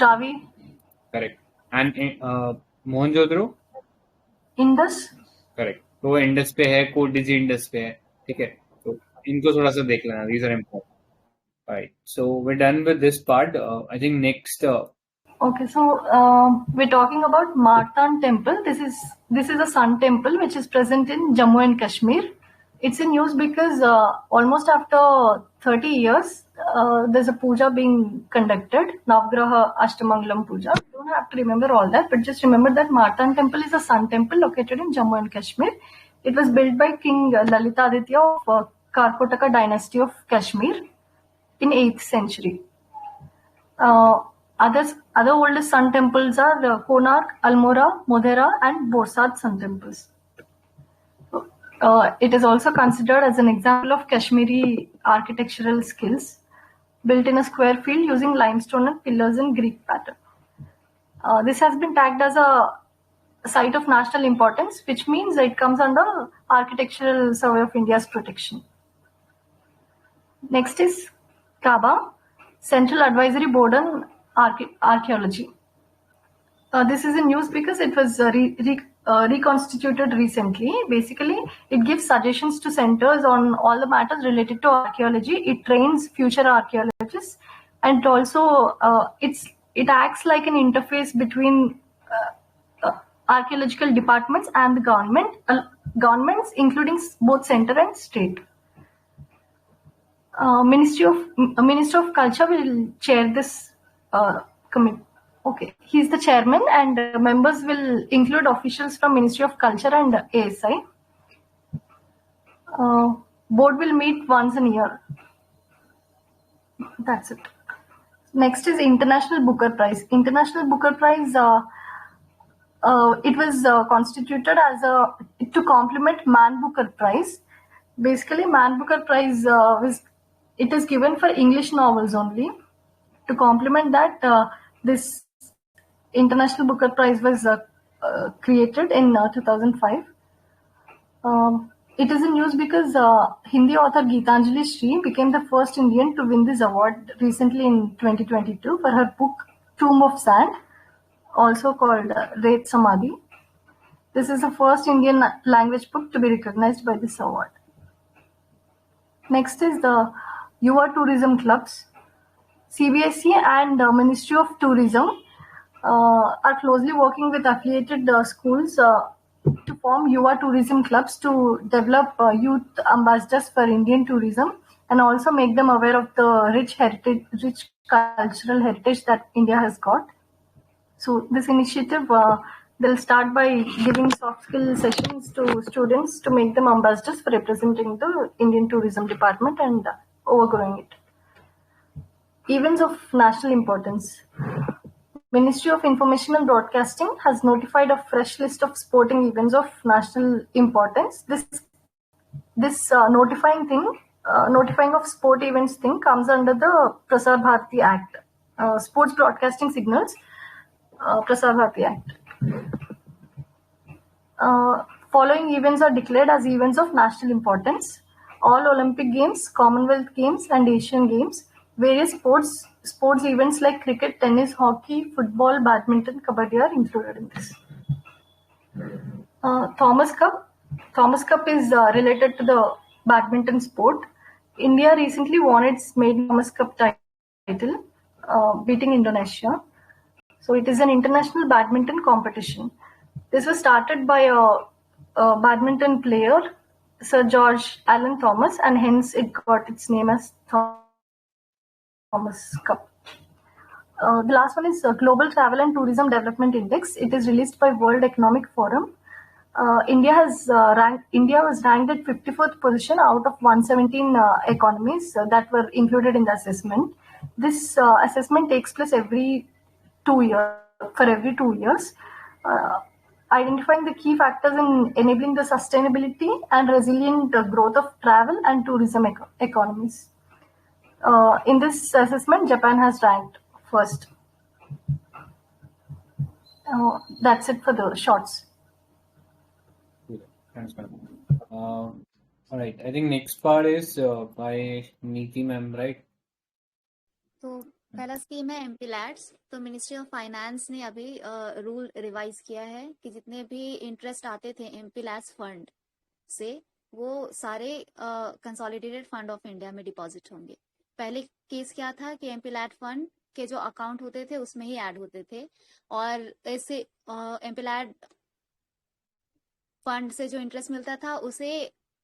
Ravi. Correct. And Mohenjodaro? Indus. Correct. तो वो इंडस पे है, कोडिजी इंडस पे है, ठीक है. तो इनको थोड़ा सा देख लेना, these are important. Right, so we done with this part. I think next. Okay, so we're talking about Martan Temple. This is a sun temple which is present in Jammu and Kashmir. It's in use because almost after 30 years, there's a puja being conducted, Navgraha Ashtamangalam puja. You don't have to remember all that, but just remember that Martan Temple is a sun temple located in Jammu and Kashmir. It was built by King Lalitaditya of Karkotaka dynasty of Kashmir in 8th century. Other oldest sun temples are Konark, Almora, Modhera, and Borsad sun temples. It is also considered as an example of Kashmiri architectural skills, built in a square field using limestone and pillars in Greek pattern. This has been tagged as a site of national importance, which means it comes under Architectural Survey of India's protection. Next is Kaaba, Central Advisory Board on Archaeology. This is in use because it was reconstituted recently. Basically, it gives suggestions to centers on all the matters related to archaeology. It trains future archaeologists, and also it acts like an interface between archaeological departments and the governments, including both center and state. Minister of Culture will chair this committee. Okay, he's the chairman, and members will include officials from Ministry of Culture and ASI. Board will meet once a year. That's it. Next is International Booker Prize. International Booker Prize, it was constituted as to complement Man Booker Prize. Basically, Man Booker Prize it is given for English novels only. To complement that, this International Booker Prize was created in 2005. It is in news because Hindi author Geetanjali Shree became the first Indian to win this award recently in 2022 for her book Tomb of Sand, also called Ret Samadhi. This is the first Indian language book to be recognized by this award. Next is the Yuva Tourism Clubs. CBSE and Ministry of Tourism are closely working with affiliated schools to form Yuva tourism clubs to develop youth ambassadors for Indian tourism and also make them aware of the rich cultural heritage that India has got. So this initiative, they'll start by giving soft skill sessions to students to make them ambassadors for representing the Indian tourism department and overgrowing it. Events of national importance. Ministry of Information and Broadcasting has notified a fresh list of sporting events of national importance. This notifying of sport events thing comes under the Prasar Bharati Act, Sports Broadcasting Signals, Prasar Bharati Act. Following events are declared as events of national importance: all Olympic Games, Commonwealth Games, and Asian Games. Various sports events like cricket, tennis, hockey, football, badminton, kabaddi are included in this. Thomas Cup. Thomas Cup is related to the badminton sport. India recently won its maiden Thomas Cup title, beating Indonesia. So it is an international badminton competition. This was started by a badminton player, Sir George Allen Thomas, and hence it got its name as Thomas Cup. The last one is Global Travel and Tourism Development Index. It is released by World Economic Forum. India was ranked at 54th position out of 117 economies that were included in the assessment. This assessment takes place every 2 years, identifying the key factors in enabling the sustainability and resilient growth of travel and tourism economies. In this assessment, Japan has ranked first. That's it for the shorts. Thanks, madam. All right. I think next part is by Neeti ma'am, right? तो पहला स्कीम है एमपी लैड्स. तो मिनिस्ट्री ऑफ फाइनेंस ने अभी रूल रिवाइज किया है कि जितने भी इंटरेस्ट आते थे एमपी लैड्स फंड से वो सारे कंसोलिडेटेड फंड ऑफ इंडिया में डिपॉजिट होंगे. पहले केस क्या था कि एमपी लैड फंड के जो अकाउंट होते थे उसमें ही ऐड होते थे और ऐसे एमपी लैड फंड से जो इंटरेस्ट मिलता था उसे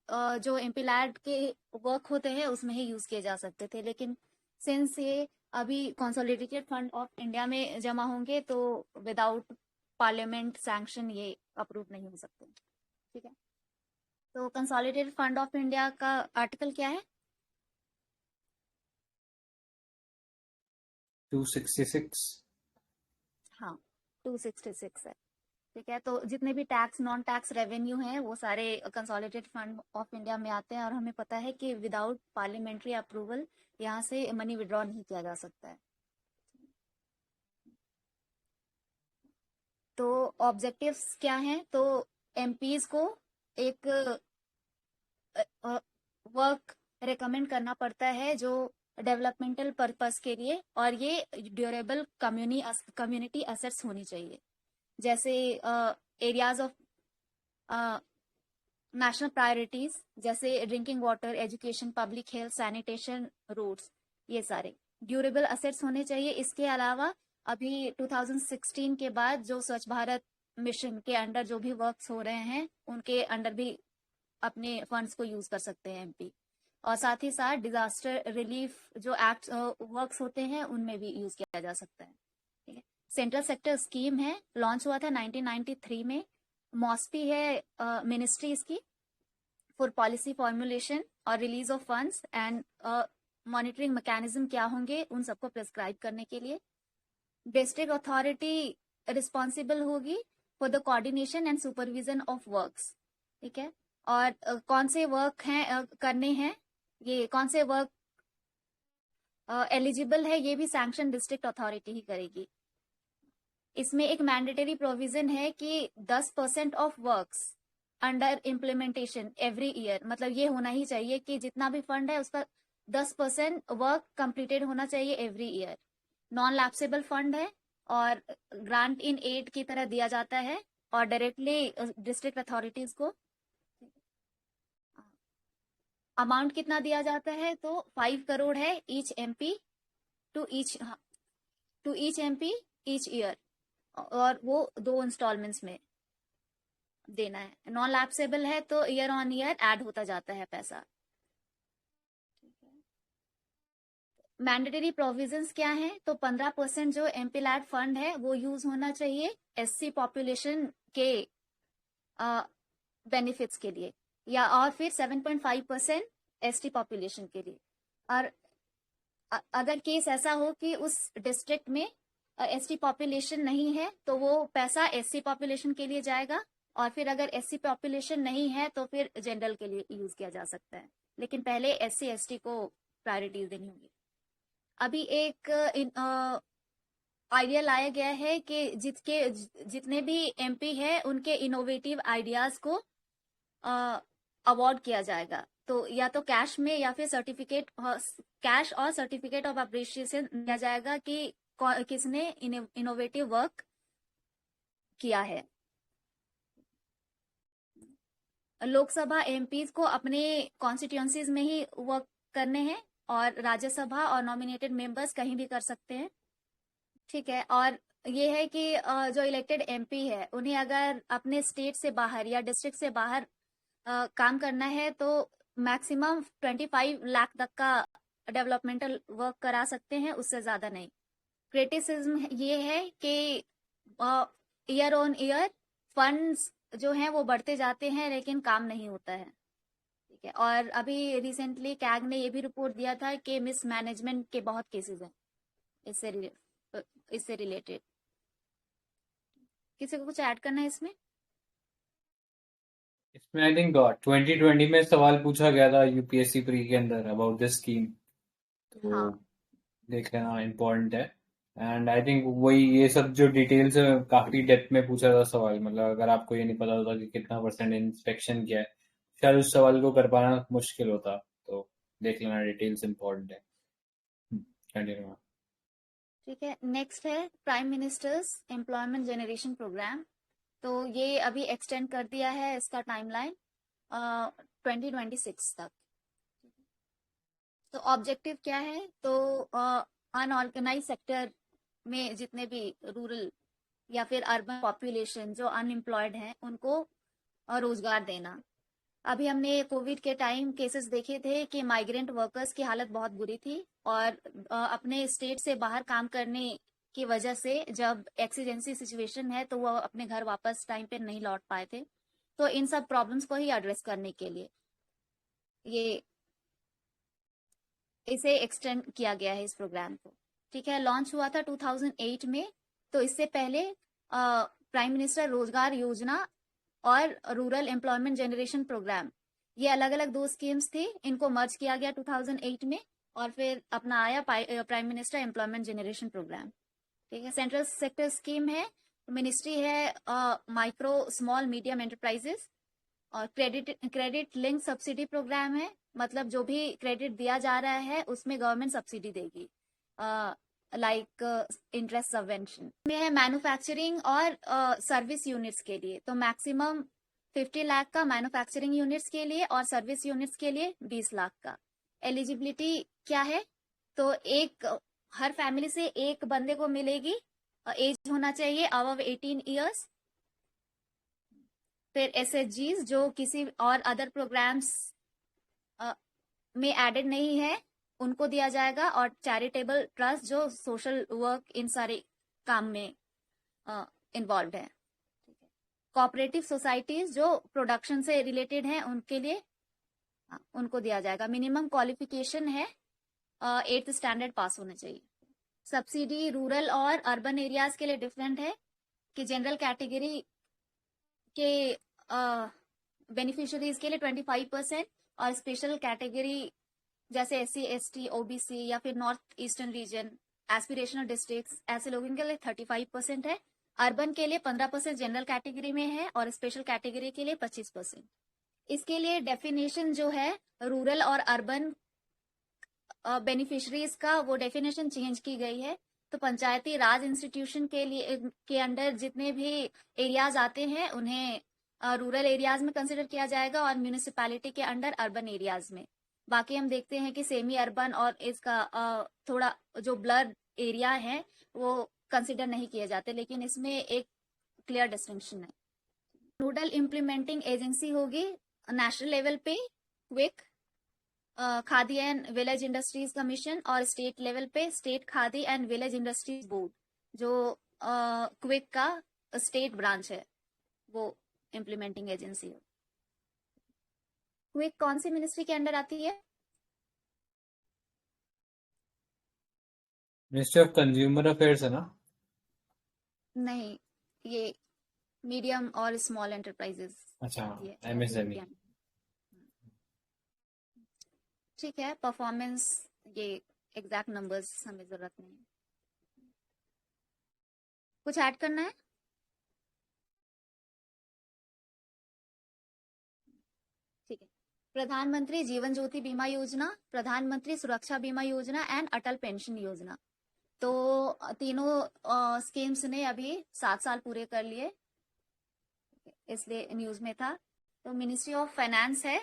जो एमपी लैड के वर्क होते हैं उसमें ही यूज किए जा सकते थे. लेकिन सिंस ये अभी कंसोलिडेटेड फंड ऑफ इंडिया में जमा होंगे तो विदाउट पार्लियामेंट सैंक्शन ये अप्रूव नहीं हो सकते. ठीक है. तो कंसोलिडेटेड फंड ऑफ इंडिया का आर्टिकल क्या है? 266. हाँ, 266 है. ठीक है. तो जितने भी टैक्स नॉन टैक्स रेवेन्यू हैं वो सारे कंसोलिडेटेड फंड ऑफ इंडिया में आते हैं और हमें पता है कि विदाउट पार्लियामेंट्री अप्रूवल यहाँ से मनी विड्रॉ नहीं किया जा सकता है. तो ऑब्जेक्टिव्स क्या हैं? तो एमपीज को एक वर्क रिकमेंड करना पड़ता है जो डेवलपमेंटल पर्पस के लिए और ये ड्यूरेबल कम्युनिटी असेट्स होनी चाहिए. जैसे एरियाज ऑफ नेशनल प्रायोरिटीज जैसे drinking water, education, public health, sanitation, roads, ये सारे ड्यूरेबल असेट्स होने चाहिए. इसके अलावा अभी 2016 के बाद जो स्वच्छ भारत मिशन के अंडर जो भी वर्क्स हो रहे हैं उनके अंडर भी अपने फंड्स को यूज कर सकते हैं एमपी. और साथ ही साथ डिजास्टर रिलीफ जो एक्ट वर्क्स होते हैं उनमें भी यूज किया जा सकता है. ठीक है. सेंट्रल सेक्टर स्कीम है, लॉन्च हुआ था 1993 में. मॉस्पी है मिनिस्ट्री इसकी फॉर पॉलिसी फॉर्मुलेशन और release of funds and monitoring mechanism क्या होंगे उन सबको प्रिस्क्राइब करने के लिए. डिस्ट्रिक्ट अथॉरिटी रिस्पॉन्सिबल होगी for the coordination and supervision of works. ठीक है. और कौन से वर्क हैं करने हैं, ये कौन से वर्क एलिजिबल है ये भी सैंक्शन डिस्ट्रिक्ट अथॉरिटी ही करेगी. इसमें एक मैंडेटरी प्रोविजन है कि 10% of works under implementation every year, मतलब ये होना ही चाहिए कि जितना भी फंड है उसका 10% वर्क कंप्लीटेड होना चाहिए every year. Non lapsable fund है और ग्रांट इन एड की तरह दिया जाता है और डायरेक्टली डिस्ट्रिक्ट अथॉरिटीज को। अमाउंट कितना दिया जाता है, तो 5 करोड़ है each MP to each MP each year, और वो 2 इंस्टॉलमेंट्स में देना है। नॉन लैप्सेबल है तो ईयर ऑन ईयर ऐड होता जाता है पैसा। मैंडेटरी प्रोविजंस क्या है, तो 15% जो एमपी लैड फंड है वो यूज होना चाहिए एससी पॉपुलेशन के बेनिफिट्स के लिए, या और फिर 7.5% एसटी पॉपुलेशन के लिए। और अगर केस ऐसा हो कि उस डिस्ट्रिक्ट में एसटी पॉपुलेशन नहीं है तो वो पैसा एससी पॉपुलेशन के लिए जाएगा, और फिर अगर एससी पॉपुलेशन नहीं है तो फिर जनरल के लिए यूज किया जा सकता है, लेकिन पहले एससी एसटी को प्रायोरिटी देनी होगी। अभी एक आइडिया लाया गया है कि जितने भी एमपी है उनके इनोवेटिव आइडियाज को अवार्ड किया जाएगा, तो या तो कैश में या फिर कैश और सर्टिफिकेट ऑफ अप्रिशिएशन दिया जाएगा कि किसने इनोवेटिव वर्क किया है। लोकसभा एमपीज को अपने कॉन्स्टिट्यूएंसीज में ही वर्क करने हैं और राज्यसभा और नॉमिनेटेड मेंबर्स कहीं भी कर सकते हैं, ठीक है। और ये है कि जो इलेक्टेड एमपी है उन्हें अगर अपने स्टेट से बाहर या डिस्ट्रिक्ट से बाहर काम करना है तो मैक्सिमम 25 लाख तक का डेवलपमेंटल वर्क करा सकते हैं, उससे ज्यादा नहीं। क्रिटिसिज्म ये है कि ईयर ऑन ईयर फंड्स जो हैं वो बढ़ते जाते हैं लेकिन काम नहीं होता है, ठीक है। और अभी रिसेंटली कैग ने ये भी रिपोर्ट दिया था कि मिसमैनेजमेंट के बहुत केसेस हैं इससे रिलेटेड। किसी को कुछ ऐड करना है इसमें? इसमें आई थिंक 2020 में सवाल पूछा गया था यूपीएससी प्री के अंदर अबाउट दिस स्कीम, तो हाँ देख लेना इम्पोर्टेंट है। एंड आई थिंक वही ये सब जो डिटेल्स है काफी डेप्थ में पूछा था सवाल, मतलब अगर आपको ये नहीं पता होता कि कितना % इंस्पेक्शन किया है शायद उस सवाल को कर पाना मुश्किल होता, तो देख लेना डिटेल्स इम्पोर्टेंट है। कंटिन्यू। ठीक है। नेक्स्ट है prime minister's employment generation program, तो ये अभी एक्सटेंड कर दिया है इसका टाइमलाइन 2026 तक। तो ऑब्जेक्टिव क्या है, तो अनऑर्गेनाइज सेक्टर में जितने भी रूरल या फिर अर्बन पॉपुलेशन जो अनएम्प्लॉयड हैं उनको रोजगार देना। अभी हमने कोविड के टाइम केसेस देखे थे कि माइग्रेंट वर्कर्स की हालत बहुत बुरी थी और अपने स्टेट से बाहर काम करने की वजह से जब एक्सीजेंसी सिचुएशन है तो वो अपने घर वापस टाइम पे नहीं लौट पाए थे। तो इन सब प्रॉब्लम्स को ही एड्रेस करने के लिए ये इसे एक्सटेंड किया गया है इस प्रोग्राम को, ठीक है। लॉन्च हुआ था 2008 में, तो इससे पहले प्राइम मिनिस्टर रोजगार योजना और रूरल एम्प्लॉयमेंट जनरेशन प्रोग्राम, ये अलग अलग 2 स्कीम्स थी, इनको मर्ज किया गया 2008 में और फिर अपना आया prime minister employment generation program, ठीक है। सेंट्रल सेक्टर स्कीम है, मिनिस्ट्री है माइक्रो स्मॉल मीडियम एंटरप्राइजेस, और क्रेडिट लिंक सब्सिडी प्रोग्राम है, मतलब जो भी क्रेडिट दिया जा रहा है उसमें गवर्नमेंट सब्सिडी देगी, लाइक इंटरेस्ट सबवेंशन में है। मैन्युफैक्चरिंग और सर्विस यूनिट्स के लिए तो मैक्सिमम 50 लाख का मैन्युफैक्चरिंग यूनिट्स के लिए और सर्विस यूनिट्स के लिए 20 लाख का। एलिजिबिलिटी क्या है, तो हर फैमिली से एक बंदे को मिलेगी, एज होना चाहिए अबव 18 ईयर्स। फिर एसएचजीज जो किसी और अदर प्रोग्राम्स में एडेड नहीं है उनको दिया जाएगा, और चैरिटेबल ट्रस्ट जो सोशल वर्क इन सारे काम में इन्वॉल्व है। कोऑपरेटिव सोसाइटीज जो प्रोडक्शन से रिलेटेड हैं उनके लिए उनको दिया जाएगा। मिनिमम क्वालिफिकेशन है 8th स्टैंडर्ड पास होना चाहिए। सब्सिडी रूरल और अर्बन एरियाज के लिए डिफरेंट है कि जनरल कैटेगरी के बेनिफिशियरीज के लिए 25% और स्पेशल कैटेगरी जैसे SC ST OBC या फिर north eastern region aspirational districts ऐसे लोगों के लिए 35% है। अर्बन के लिए 15% जनरल कैटेगरी में है और स्पेशल कैटेगरी के लिए 25%। इसके लिए डेफिनेशन जो है रूरल और अर्बन बेनिफिशरीज का वो डेफिनेशन चेंज की गई है। तो पंचायती राज इंस्टीट्यूशन के लिए के अंडर जितने भी एरियाज आते हैं उन्हें रूरल एरियाज में कंसिडर किया जाएगा और म्यूनिसिपैलिटी के अंडर अर्बन एरियाज में। बाकी हम देखते हैं कि सेमी अर्बन और इसका थोड़ा जो ब्लर एरिया है वो कंसिडर नहीं किए जाते, लेकिन इसमें एक क्लियर डिस्टिंक्शन है। नोडल इम्प्लीमेंटिंग एजेंसी होगी नेशनल लेवल पे quick, khadi and village industries commission, और स्टेट लेवल पे state khadi and village industries board, जो क्विक का स्टेट ब्रांच है, वो इम्प्लीमेंटिंग एजेंसी है। क्विक कौन सी मिनिस्ट्री के अंडर आती है? मिनिस्ट्री ऑफ कंज्यूमर अफेयर्स है ना? नहीं, ये मीडियम और स्मॉल एंटरप्राइजेस। अच्छा, MSME। ठीक है, परफॉर्मेंस ये एग्जैक्ट नंबर्स हमें जरूरत नहीं है। कुछ ऐड करना है? ठीक है। प्रधानमंत्री जीवन ज्योति बीमा योजना, प्रधानमंत्री सुरक्षा बीमा योजना एंड अटल पेंशन योजना, तो तीनों स्कीम्स ने अभी 7 साल पूरे कर लिए, इसलिए न्यूज में था। तो मिनिस्ट्री ऑफ फाइनेंस है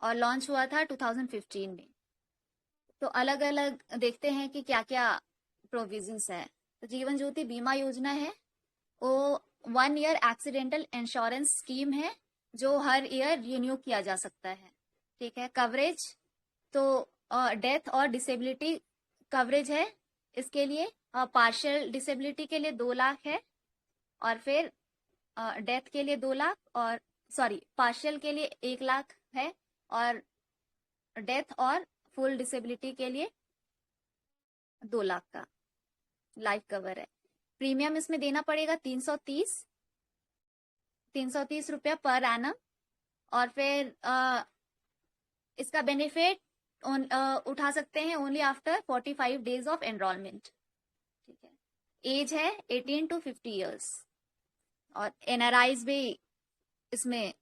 और लॉन्च हुआ था 2015 में। तो अलग अलग देखते हैं कि क्या क्या प्रोविजंस है। तो जीवन ज्योति बीमा योजना है, वो 1 ईयर एक्सीडेंटल इंश्योरेंस स्कीम है जो हर ईयर रिन्यू किया जा सकता है। ठीक है। कवरेज तो डेथ और डिसेबिलिटी कवरेज है इसके लिए। पार्शियल डिसेबिलिटी के लिए 2 लाख है, और फिर डेथ के लिए 2 लाख, और पार्शियल के लिए 1 लाख है, और डेथ और फुल डिसेबिलिटी के लिए 2 लाख का लाइफ कवर है। प्रीमियम इसमें देना पड़ेगा 330 रुपया पर एनम, और फिर इसका बेनिफिट उठा सकते हैं only after 45 days of enrolment. ठीक है। एज है 18 to 50 ईयर्स, और एनआरआईज भी इसमें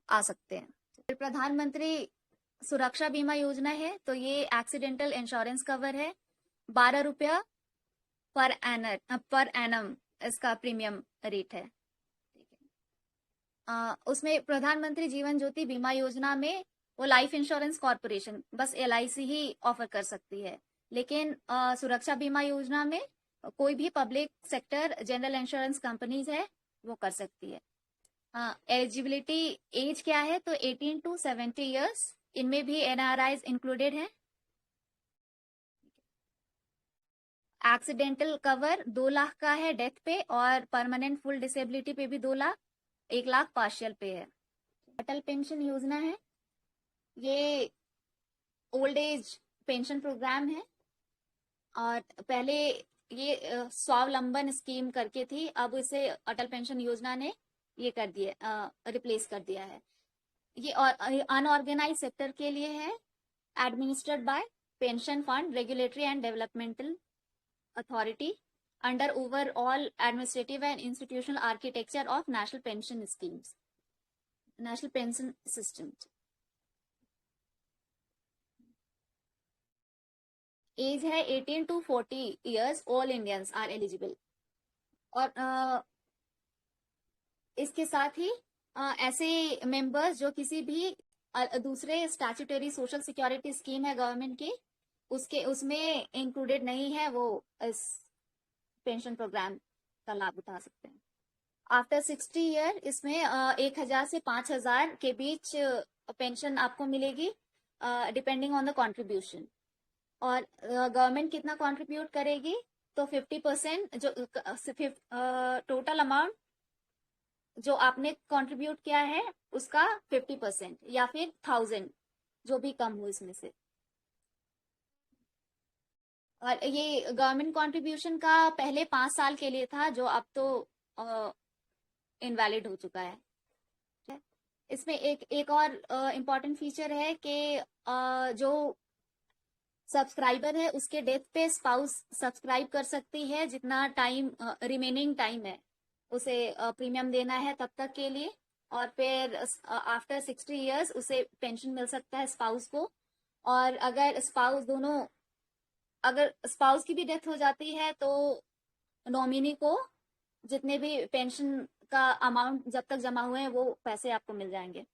आ सकते हैं। फिर प्रधानमंत्री सुरक्षा बीमा योजना है, तो ये एक्सीडेंटल इंश्योरेंस कवर है। 12 रुपया पर एनम इसका प्रीमियम रेट है। उसमें प्रधानमंत्री जीवन ज्योति बीमा योजना में वो लाइफ इंश्योरेंस कॉर्पोरेशन बस LIC ही ऑफर कर सकती है, लेकिन सुरक्षा बीमा योजना में कोई भी public sector general insurance companies है वो कर सकती है। एलिजिबिलिटी एज क्या है, तो 18 to 70 ईयर्स, इनमें भी NRIs इंक्लूडेड है। एक्सीडेंटल कवर 2 लाख का है डेथ पे, और परमानेंट फुल डिसेबिलिटी पे भी 2 लाख, 1 लाख पार्शियल पे है। अटल पेंशन योजना है, ये ओल्ड एज पेंशन प्रोग्राम है, और पहले ये स्वावलंबन स्कीम करके थी, अब इसे अटल पेंशन योजना ने ये कर दिया, रिप्लेस कर दिया है। ये अनऑर्गेनाइज सेक्टर के लिए है, administered by pension fund regulatory and developmental authority under overall administrative and institutional architecture of national pension schemes, national pension system. Age है 18 to 40 years, all Indians are eligible. और इसके साथ ही ऐसे मेंबर्स जो किसी भी दूसरे स्टैट्यूटरी सोशल सिक्योरिटी स्कीम है गवर्नमेंट की, उसमें इंक्लूडेड नहीं है, वो इस पेंशन प्रोग्राम का लाभ उठा सकते हैं। आफ्टर 60 ईयर इसमें 1000 से 5000 के बीच पेंशन आपको मिलेगी, डिपेंडिंग ऑन द कंट्रीब्यूशन। और गवर्नमेंट कितना कंट्रीब्यूट करेगी, तो 50% जो टोटल अमाउंट जो आपने कंट्रीब्यूट किया है उसका 50%, या फिर 1000 जो भी कम हो इसमें से। और ये गवर्नमेंट कंट्रीब्यूशन का पहले 5 साल के लिए था, जो अब तो इनवैलिड हो चुका है। इसमें एक और इम्पॉर्टेंट फीचर है कि जो सब्सक्राइबर है उसके डेथ पे स्पाउस सब्सक्राइब कर सकती है, जितना टाइम रिमेनिंग टाइम है उसे प्रीमियम देना है तब तक के लिए, और फिर आफ्टर 60 इयर्स उसे पेंशन मिल सकता है स्पाउस को। और अगर स्पाउस की भी डेथ हो जाती है तो नॉमिनी को जितने भी पेंशन का अमाउंट जब तक जमा हुए हैं वो पैसे आपको मिल जाएंगे।